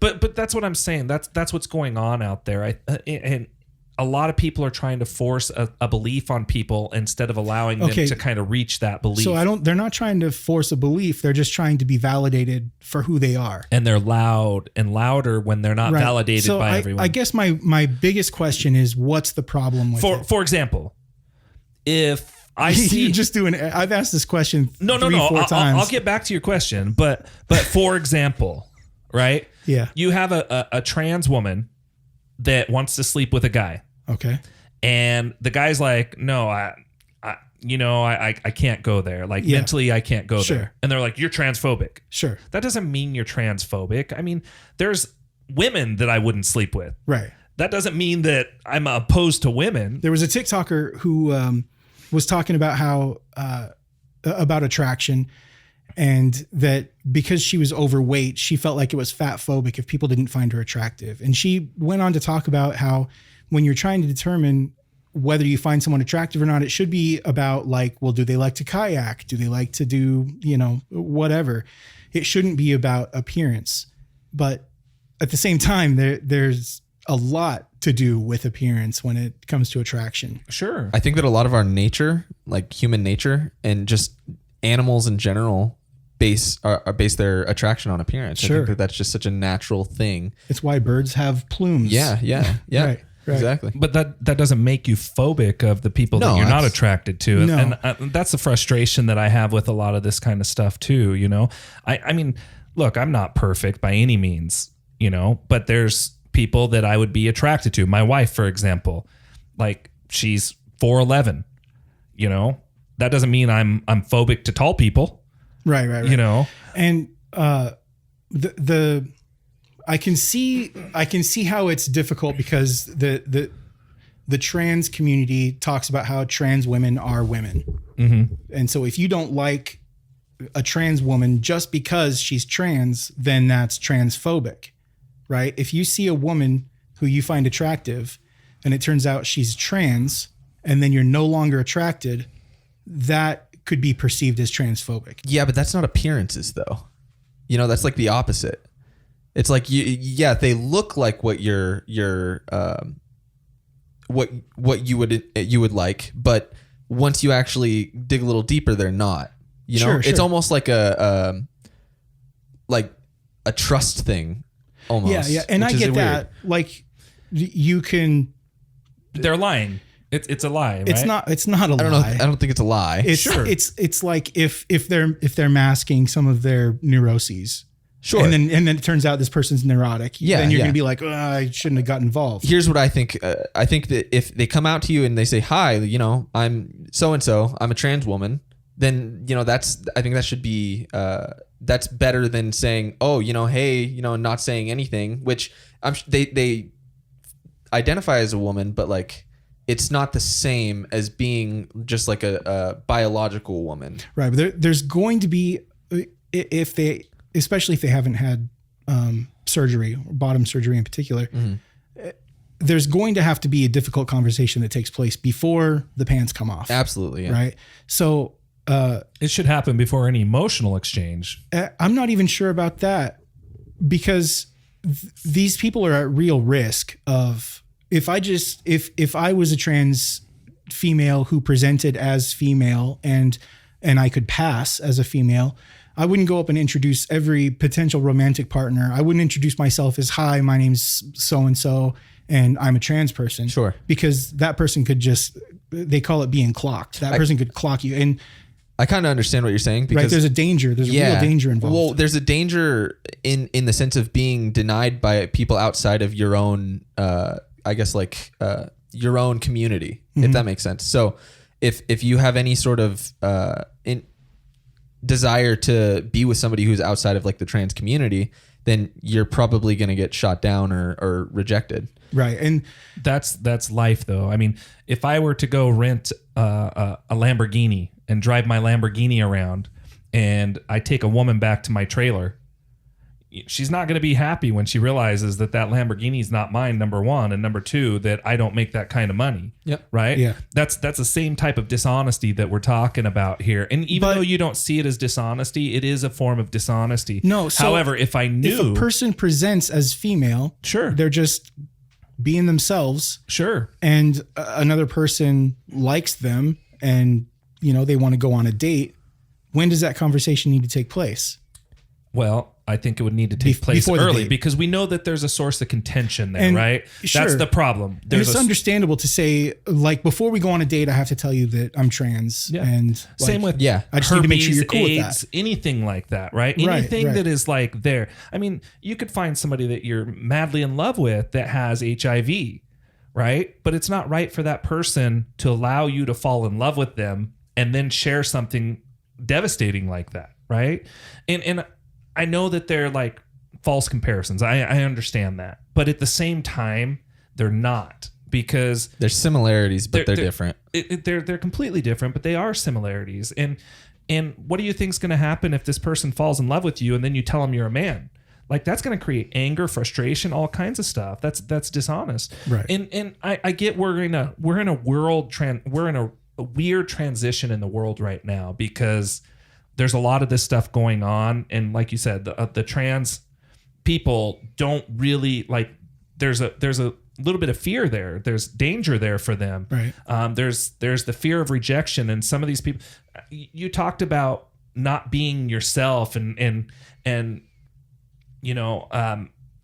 but that's what I'm saying. That's what's going on out there. And a lot of people are trying to force a belief on people instead of allowing them to kind of reach that belief. So they're not trying to force a belief. They're just trying to be validated for who they are. And they're loud and louder when they're not validated by everyone. I guess my biggest question is, what's the problem with it? For example, if I see you just I've asked this question four times. I'll get back to your question, but for example, right? Yeah. You have a trans woman that wants to sleep with a guy. Okay. And the guy's like, no, I can't go there. Like mentally, I can't go there. And they're like, you're transphobic. Sure. That doesn't mean you're transphobic. I mean, there's women that I wouldn't sleep with. Right. That doesn't mean that I'm opposed to women. There was a TikToker who was talking about how about attraction, and that because she was overweight, she felt like it was fat phobic if people didn't find her attractive. And she went on to talk about how when you're trying to determine whether you find someone attractive or not, it should be about like, well, do they like to kayak? Do they like to do, whatever? it shouldn't be about appearance. But at the same time, there's a lot to do with appearance when it comes to attraction. Sure. I think that a lot of our nature, like human nature and just animals in general, base their attraction on appearance. Sure. I think that that's just such a natural thing. It's why birds have plumes. Yeah. Right. Exactly. But that doesn't make you phobic of the people that No, you're not that's- attracted to. No. And that's the frustration that I have with a lot of this kind of stuff too, you know? I mean, look, I'm not perfect by any means, you know, but there's people that I would be attracted to. My wife, for example, like she's 4'11", you know? That doesn't mean I'm phobic to tall people. Right. You know? And I can see how it's difficult because the trans community talks about how trans women are women. Mm-hmm. And so if you don't like a trans woman just because she's trans, then that's transphobic, right? If you see a woman who you find attractive and it turns out she's trans and then you're no longer attracted, that could be perceived as transphobic. Yeah, but that's not appearances though. You know, that's like the opposite. It's like they look like what what you would like, but once you actually dig a little deeper, they're not. You know, Sure. it's almost like a trust thing. Almost. Yeah, and I get that. Like you can. They're lying. It's a lie, right? It's not a I don't lie. know. I don't think it's a lie. It's like if they're masking some of their neuroses. Sure. And then it turns out this person's neurotic. Yeah, Then you're yeah. gonna be like, I shouldn't have got involved. Here's what I think. I think that if they come out to you and they say, "Hi, you know, I'm so and so. I'm a trans woman," then you know I think that should be that's better than saying, "Oh, you know, hey, you know," not saying anything. Which they identify as a woman, but like it's not the same as being just like a biological woman. Right. But there's going to be especially if they haven't had surgery, or bottom surgery in particular, there's going to have to be a difficult conversation that takes place before the pants come off. Absolutely. Yeah. Right. So It should happen before any emotional exchange. I'm not even sure about that because these people are at real risk of if I was a trans female who presented as female and I could pass as a female, I wouldn't go up and introduce every potential romantic partner. I wouldn't introduce myself as, "Hi, my name's so-and-so and I'm a trans person." Sure. Because that person could they call it being clocked. That person could clock you. And I kind of understand what you're saying because right, there's a danger. There's a real danger involved. Well, there's a danger in the sense of being denied by people outside of your own, I guess like your own community, if that makes sense. So if you have any sort of desire to be with somebody who's outside of like the trans community, then you're probably going to get shot down or rejected. Right. And That's life, though. I mean, if I were to go rent a Lamborghini and drive my Lamborghini around, and I take a woman back to my trailer, she's not going to be happy when she realizes that Lamborghini is not mine, number one, and number two, that I don't make that kind of money. Yep. Right. Yeah. That's the same type of dishonesty that we're talking about here. And even But- though you don't see it as dishonesty, it is a form of dishonesty. No, so However, if I knew, if a person presents as female, sure, they're just being themselves, sure. and another person likes them and they want to go on a date, when does that conversation need to take place? Well, I think it would need to take place before the early date. because we know that there's a source of contention there, And right? sure. That's the problem. And There's it's a, understandable to say, like, before we go on a date, I have to tell you that I'm trans. Yeah. And same like, with I just need to make sure you're cool with AIDS, that. anything like that, right? Right, Anything right. that is like there. I mean, you could find somebody that you're madly in love with that has HIV, right? But it's not right for that person to allow you to fall in love with them and then share something devastating like that, right? And I know that they're like false comparisons. I understand that. But at the same time, they're not, because There's similarities, but they're different. they're completely different, but they are similarities. And what do you think's going to happen if this person falls in love with you and then you tell them you're a man? Like, that's going to create anger, frustration, all kinds of stuff. That's dishonest. Right. And I get we're in a weird transition in the world right now because there's a lot of this stuff going on, and like you said, the trans people don't really like. There's a little bit of fear there. There's danger there for them. Right. There's the fear of rejection, and some of these people. You talked about not being yourself, and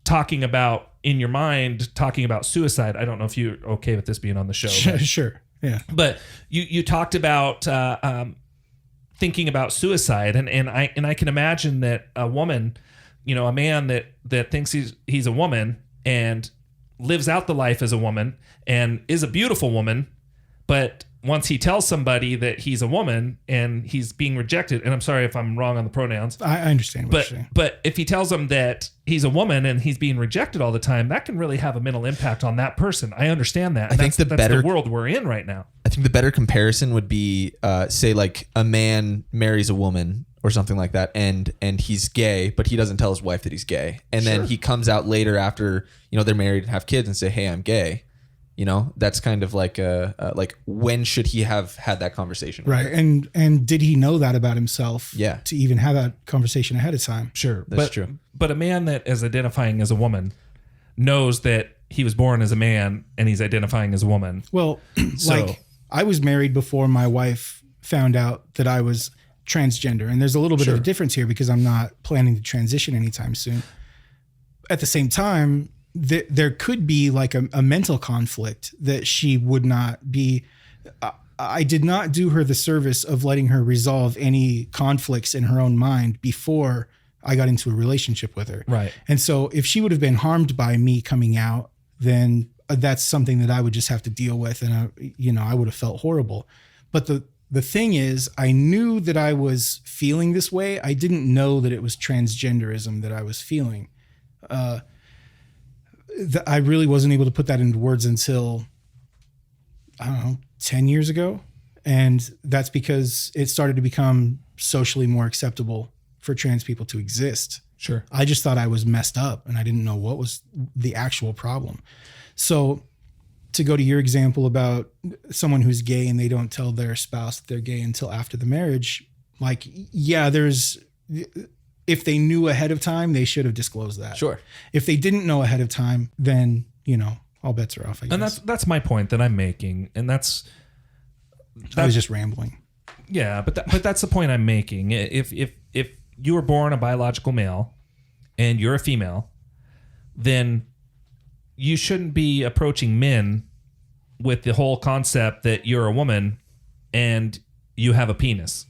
talking about in your mind, talking about suicide. I don't know if you're okay with this being on the show. Sure. Yeah. But you talked about thinking about suicide, and I can imagine that a woman, a man that thinks he's a woman and lives out the life as a woman and is a beautiful woman, but once he tells somebody that he's a woman and he's being rejected, and I'm sorry if I'm wrong on the pronouns. I understand what you're saying. But if he tells them that he's a woman and he's being rejected all the time, that can really have a mental impact on that person. I understand that. I think that's the world we're in right now. I think the better comparison would be, say, like a man marries a woman or something like that, and he's gay, but he doesn't tell his wife that he's gay, and then he comes out later after they're married and have kids and say, "Hey, I'm gay." That's kind of like like when should he have had that conversation? Right. And did he know that about himself? Yeah. To even have that conversation ahead of time. Sure. That's true. But a man that is identifying as a woman that he was born as a man and he's identifying as a woman. Well, like I was married before my wife found out that I was transgender. And there's a little bit of a difference here because I'm not planning to transition anytime soon. At the same time, there could be like a mental conflict that she would not be. I did not do her the service of letting her resolve any conflicts in her own mind before I got into a relationship with her. Right. And so if she would have been harmed by me coming out, then that's something that I would just have to deal with. And I would have felt horrible. But the thing is, I knew that I was feeling this way. I didn't know that it was transgenderism that I was feeling. I really wasn't able to put that into words until, I don't know, 10 years ago. And that's because it started to become socially more acceptable for trans people to exist. Sure. I just thought I was messed up and I didn't know what was the actual problem. So to go to your example about someone who's gay and they don't tell their spouse that they're gay until after the marriage, like, yeah, if they knew ahead of time, they should have disclosed that. Sure. If they didn't know ahead of time, then, all bets are off, I guess. And that's my point that I'm making. And I was just rambling. Yeah, but that's the point I'm making. If you were born a biological male and you're a female, then you shouldn't be approaching men with the whole concept that you're a woman and you have a penis.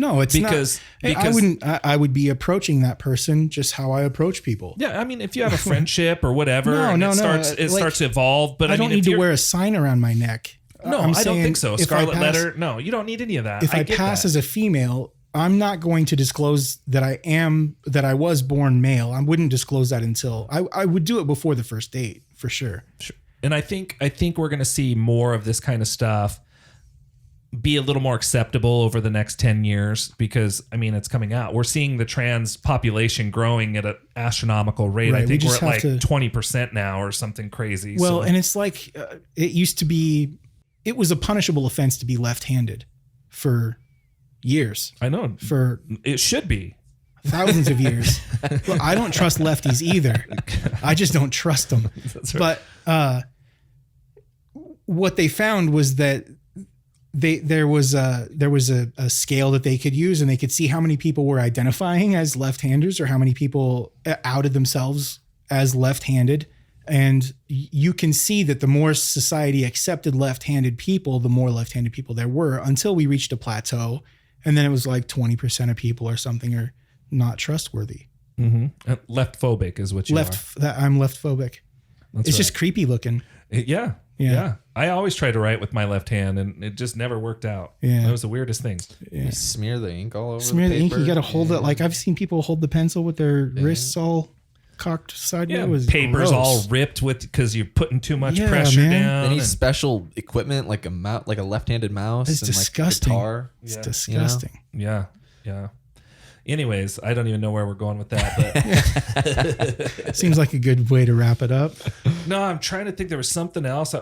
No, it's because I would be approaching that person just how I approach people. Yeah, I mean, if you have a friendship or whatever, starts to evolve. But I don't need to wear a sign around my neck. No, I don't think so. Scarlet letter. No, you don't need any of that. If I pass as a female, I'm not going to disclose that I was born male. I wouldn't disclose that until I would do it before the first date for sure. Sure. And I think we're going to see more of this kind of stuff be a little more acceptable over the next 10 years because, I mean, it's coming out. We're seeing the trans population growing at an astronomical rate. Right. I think we're at like 20% now or something crazy. Well, and it's like it used to be, it was a punishable offense to be left-handed for years. I know. It should be. Thousands of years. Well, I don't trust lefties either. I just don't trust them. That's right. But what they found was that there was a scale that they could use, and they could see how many people were identifying as left-handers or how many people outed themselves as left-handed. And you can see that the more society accepted left-handed people, the more left-handed people there were until we reached a plateau. And then it was like 20% of people or something are not trustworthy. Mm-hmm. Left phobic is what you are. I'm left phobic. It's just creepy looking. Yeah. I always try to write with my left hand, and it just never worked out. Yeah, that was the weirdest thing. Yeah. You smear the ink all over. Smear the ink. You got to hold it. Like I've seen people hold the pencil with their wrists all cocked sideways. Yeah, paper's all ripped because you're putting too much pressure down. They need special equipment like a left-handed mouse. It's disgusting. Like a guitar. It's disgusting. Yeah. Anyways, I don't even know where we're going with that, but seems like a good way to wrap it up. No, I'm trying to think. There was something else.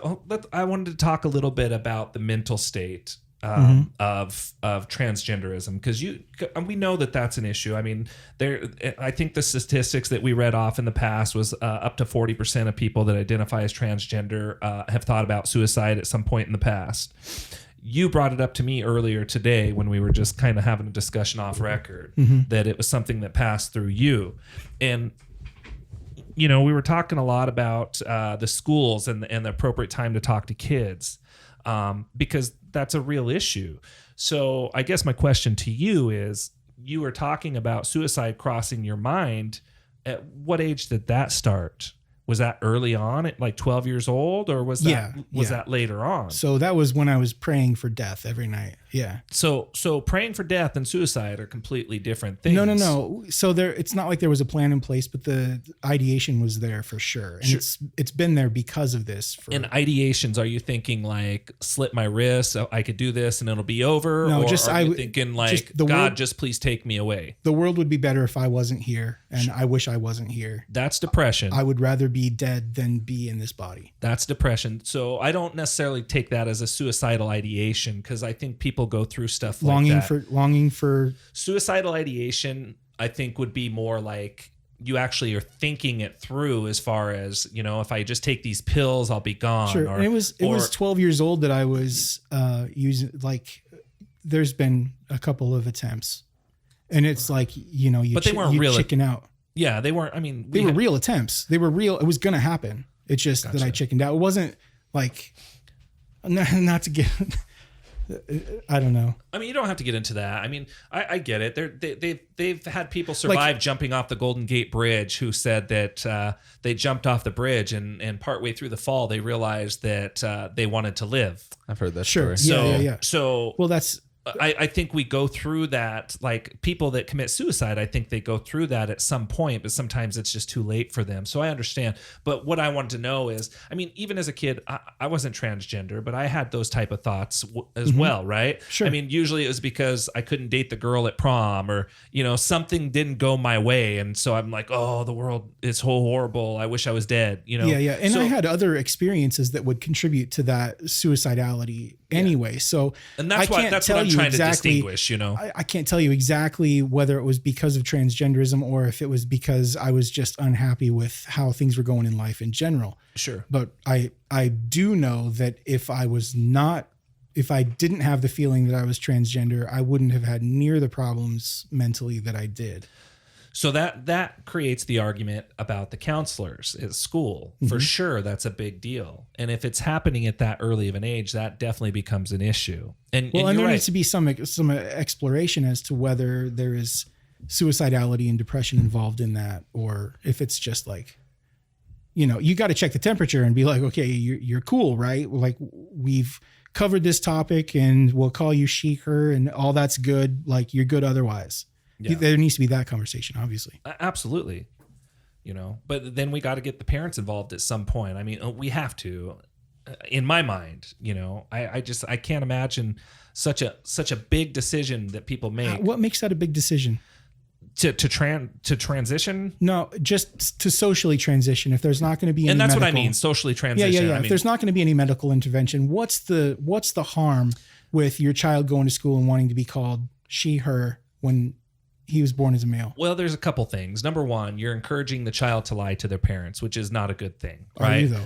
I wanted to talk a little bit about the mental state of transgenderism, because we know that that's an issue. I mean, I think the statistics that we read off in the past was up to 40% of people that identify as transgender have thought about suicide at some point in the past. You brought it up to me earlier today when we were just kind of having a discussion off record that it was something that passed through you. And we were talking a lot about the schools and the appropriate time to talk to kids, because that's a real issue. So I guess my question to you is, you were talking about suicide crossing your mind. At what age did that start? Was that early on at like 12 years old, or was that later on? So that was when I was praying for death every night. Yeah. So praying for death and suicide are completely different things. No. So it's not like there was a plan in place, but the ideation was there for sure. And it's been there because of this. And ideations, are you thinking like slit my wrist so I could do this and it'll be over? No, or are you thinking like, God, just please take me away? The world would be better if I wasn't here, and I wish I wasn't here. That's depression. I would rather be dead than be in this body. That's depression. So I don't necessarily take that as a suicidal ideation, because I think people go through stuff like that. Longing for suicidal ideation, I think, would be more like you actually are thinking it through, as far as, if I just take these pills, I'll be gone. Sure. And it was 12 years old that I was using, like, there's been a couple of attempts, and it's like, but they weren't real. Chicken out. Yeah, they weren't. I mean, they were real attempts. They were real. It was going to happen. It's just that I chickened out. It wasn't like, not to get, I don't know. I mean, you don't have to get into that. I mean, I get it. They've had people survive jumping off the Golden Gate Bridge who said that they jumped off the bridge and partway through the fall they realized that they wanted to live. I've heard that story. Yeah. So well, that's. I think we go through that, like people that commit suicide, I think they go through that at some point, but sometimes it's just too late for them. So I understand. But what I wanted to know is, I mean, even as a kid, I wasn't transgender, but I had those type of thoughts as well, right? Sure. I mean, usually it was because I couldn't date the girl at prom, or, something didn't go my way. And so I'm like, oh, the world is so horrible. I wish I was dead, Yeah. And I had other experiences that would contribute to that suicidality anyway. So and that's what I'm trying to distinguish, I can't tell you exactly whether it was because of transgenderism or if it was because I was just unhappy with how things were going in life in general. Sure. But I do know that if I didn't have the feeling that I was transgender, I wouldn't have had near the problems mentally that I did. So that creates the argument about the counselors at school. For sure, that's a big deal. And if it's happening at that early of an age, that definitely becomes an issue. And there needs to be some exploration as to whether there is suicidality and depression involved in that, or if it's just like, you got to check the temperature and be like, okay, you're cool, right? Like, we've covered this topic and we'll call you she, her, and all that's good. Like, you're good otherwise. Yeah. There needs to be that conversation, obviously. Absolutely. But then we got to get the parents involved at some point. I mean, we have to, in my mind, I can't imagine such a big decision that people make. What makes that a big decision? To transition? No, just to socially transition. If there's not going to be any and that's medical, what I mean, socially transition. Yeah. If there's not going to be any medical intervention, what's the harm with your child going to school and wanting to be called she, her when he was born as a male? Well, there's a couple things. Number one, you're encouraging the child to lie to their parents, which is not a good thing, right? Are you though?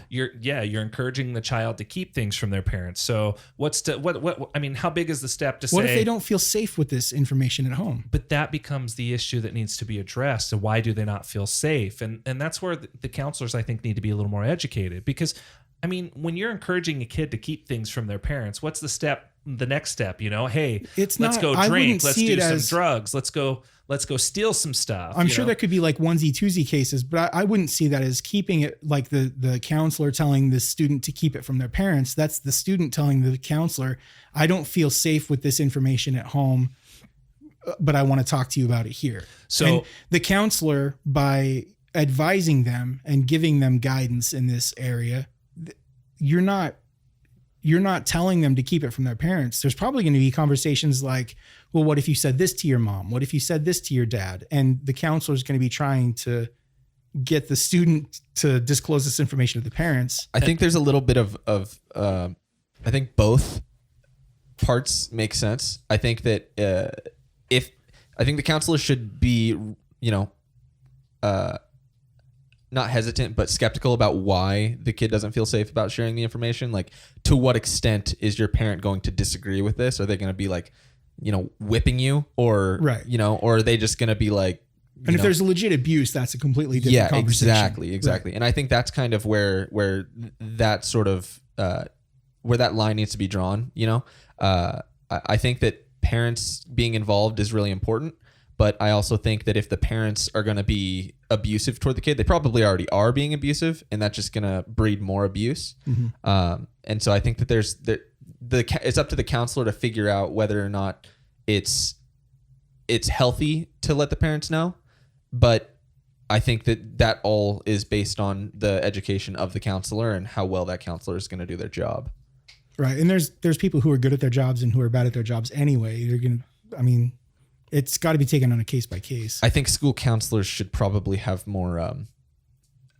You're encouraging the child to keep things from their parents. So I mean, how big is the step to say? What if they don't feel safe with this information at home? But that becomes the issue that needs to be addressed. So why do they not feel safe? And that's where the counselors, I think, need to be a little more educated, because I mean, when you're encouraging a kid to keep things from their parents, what's the next step? Hey, let's go drink. Let's do some drugs. Let's go steal some stuff. I'm sure there could be like onesie twosie cases, but I wouldn't see that as keeping it like the counselor telling the student to keep it from their parents. That's the student telling the counselor, I don't feel safe with this information at home, but I want to talk to you about it here. So and the counselor, by advising them and giving them guidance in this area, you're not telling them to keep it from their parents. There's probably going to be conversations like, well, what if you said this to your mom? What if you said this to your dad? And the counselor is going to be trying to get the student to disclose this information to the parents. I think there's a little bit of I think both parts make sense. I think that I think the counselor should be, not hesitant, but skeptical about why the kid doesn't feel safe about sharing the information. Like, to what extent is your parent going to disagree with this? Are they going to be like, whipping you, or, right. Or are they just going to be like, and if there's legit abuse, that's a completely different conversation. Exactly. Right. And I think that's kind of where that sort of, where that line needs to be drawn. I think that parents being involved is really important. But I also think that if the parents are going to be abusive toward the kid, they probably already are being abusive, and that's just going to breed more abuse. Mm-hmm. And so I think that it's up to the counselor to figure out whether or not it's healthy to let the parents know. But I think that all is based on the education of the counselor and how well that counselor is going to do their job. Right. And there's people who are good at their jobs and who are bad at their jobs anyway. It's got to be taken on a case by case. I think school counselors should probably have more.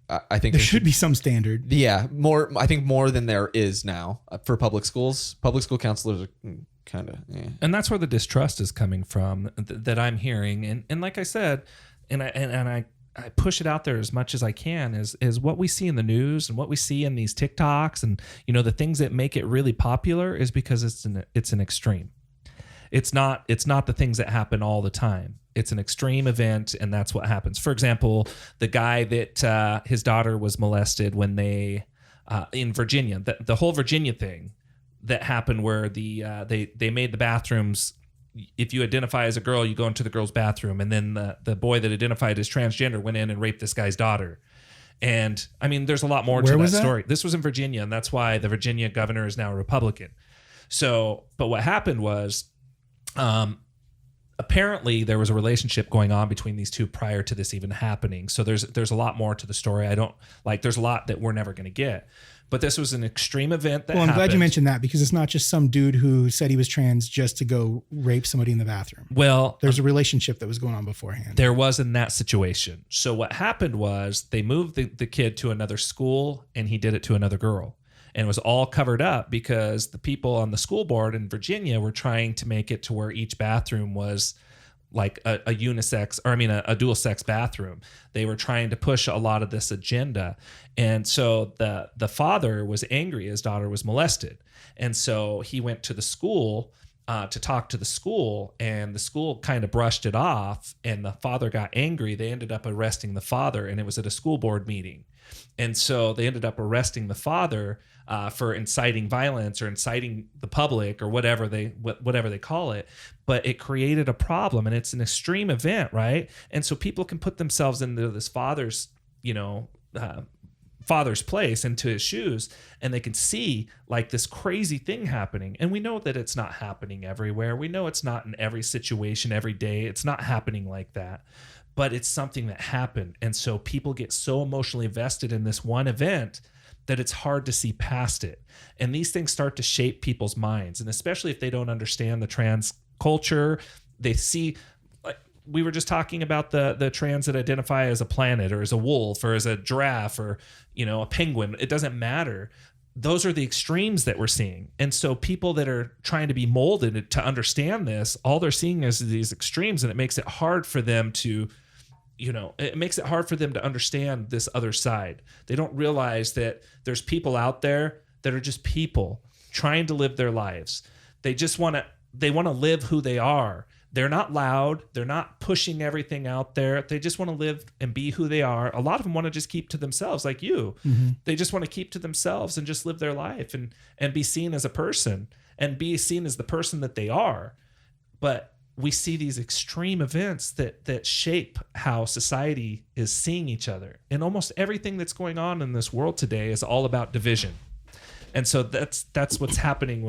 I think there should be some standard. Yeah, more. I think more than there is now for public schools. Public school counselors are kind of. Yeah. And that's where the distrust is coming from that I'm hearing. And like I said, and I push it out there as much as I can is what we see in the news and what we see in these TikToks and the things that make it really popular is because it's an extreme. It's not the things that happen all the time. It's an extreme event, and that's what happens. For example, the guy that his daughter was molested when they in Virginia, the whole Virginia thing that happened where they made the bathrooms. If you identify as a girl, you go into the girl's bathroom, and then the boy that identified as transgender went in and raped this guy's daughter. And I mean, there's a lot more to that story. This was in Virginia, and that's why the Virginia governor is now a Republican. So, but what happened was. Apparently there was a relationship going on between these two prior to this even happening. So there's a lot more to the story. There's a lot that we're never going to get, but this was an extreme event that happened. I'm glad you mentioned that because it's not just some dude who said he was trans just to go rape somebody in the bathroom. Well, there's a relationship that was going on beforehand. There was in that situation. So what happened was they moved the kid to another school and he did it to another girl. And it was all covered up because the people on the school board in Virginia were trying to make it to where each bathroom was like a unisex, or a dual sex bathroom. They were trying to push a lot of this agenda. And so the father was angry his daughter was molested. And so he went to the school to talk to the school, and the school kind of brushed it off, and the father got angry. They ended up arresting the father, and it was at a school board meeting. And so they ended up arresting the father for inciting violence or inciting the public or whatever they call it. But it created a problem, and it's an extreme event, right? And so people can put themselves into this father's place, into his shoes, and they can see like this crazy thing happening. And we know that it's not happening everywhere. We know it's not in every situation every day. It's not happening like that. But it's something that happened. And so people get so emotionally invested in this one event that it's hard to see past it. And these things start to shape people's minds. And especially if they don't understand the trans culture, they see, like we were just talking about the trans that identify as a planet or as a wolf or as a giraffe or, a penguin. It doesn't matter. Those are the extremes that we're seeing. And so people that are trying to be molded to understand this, all they're seeing is these extremes, and it makes it hard for them to, it makes it hard for them to understand this other side. They don't realize that there's people out there that are just people trying to live their lives. They just want to live who they are. They're not loud. They're not pushing everything out there. They just want to live and be who they are. A lot of them want to just keep to themselves, like you. Mm-hmm. They just want to keep to themselves and just live their life and be seen as a person and be seen as the person that they are. But we see these extreme events that shape how society is seeing each other. And almost everything that's going on in this world today is all about division. And so that's what's happening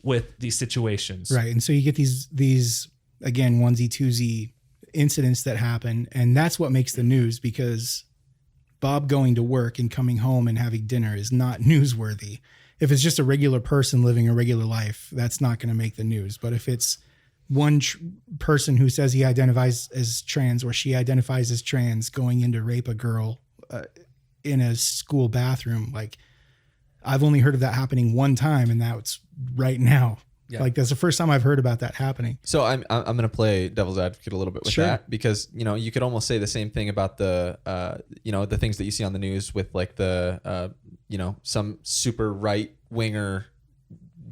with these situations. Right. And so you get these again, onesie twosie incidents that happen. And that's what makes the news, because Bob going to work and coming home and having dinner is not newsworthy. If it's just a regular person living a regular life, that's not going to make the news. But if it's one person who says he identifies as trans or she identifies as trans going in to rape a girl in a school bathroom, like I've only heard of that happening one time, and that's right now. Yeah. Like that's the first time I've heard about that happening. So I'm going to play devil's advocate a little bit with Sure. that, because you could almost say the same thing about the the things that you see on the news with like the some super right winger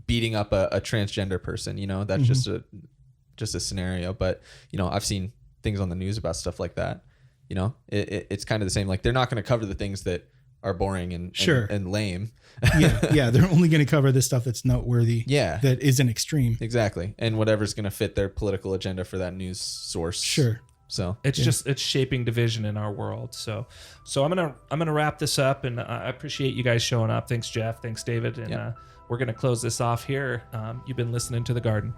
beating up a transgender person. That's just a scenario. But I've seen things on the news about stuff like that. It's kind of the same. Like they're not going to cover the things that are boring and Sure. and lame. Yeah, they're only going to cover the stuff that's noteworthy. Yeah. That isn't extreme. Exactly. And whatever's going to fit their political agenda for that news source. Sure. So it's shaping division in our world. So I'm gonna wrap this up, and I appreciate you guys showing up. Thanks, Jeff. Thanks, David. And we're gonna close this off here. You've been listening to The Garden.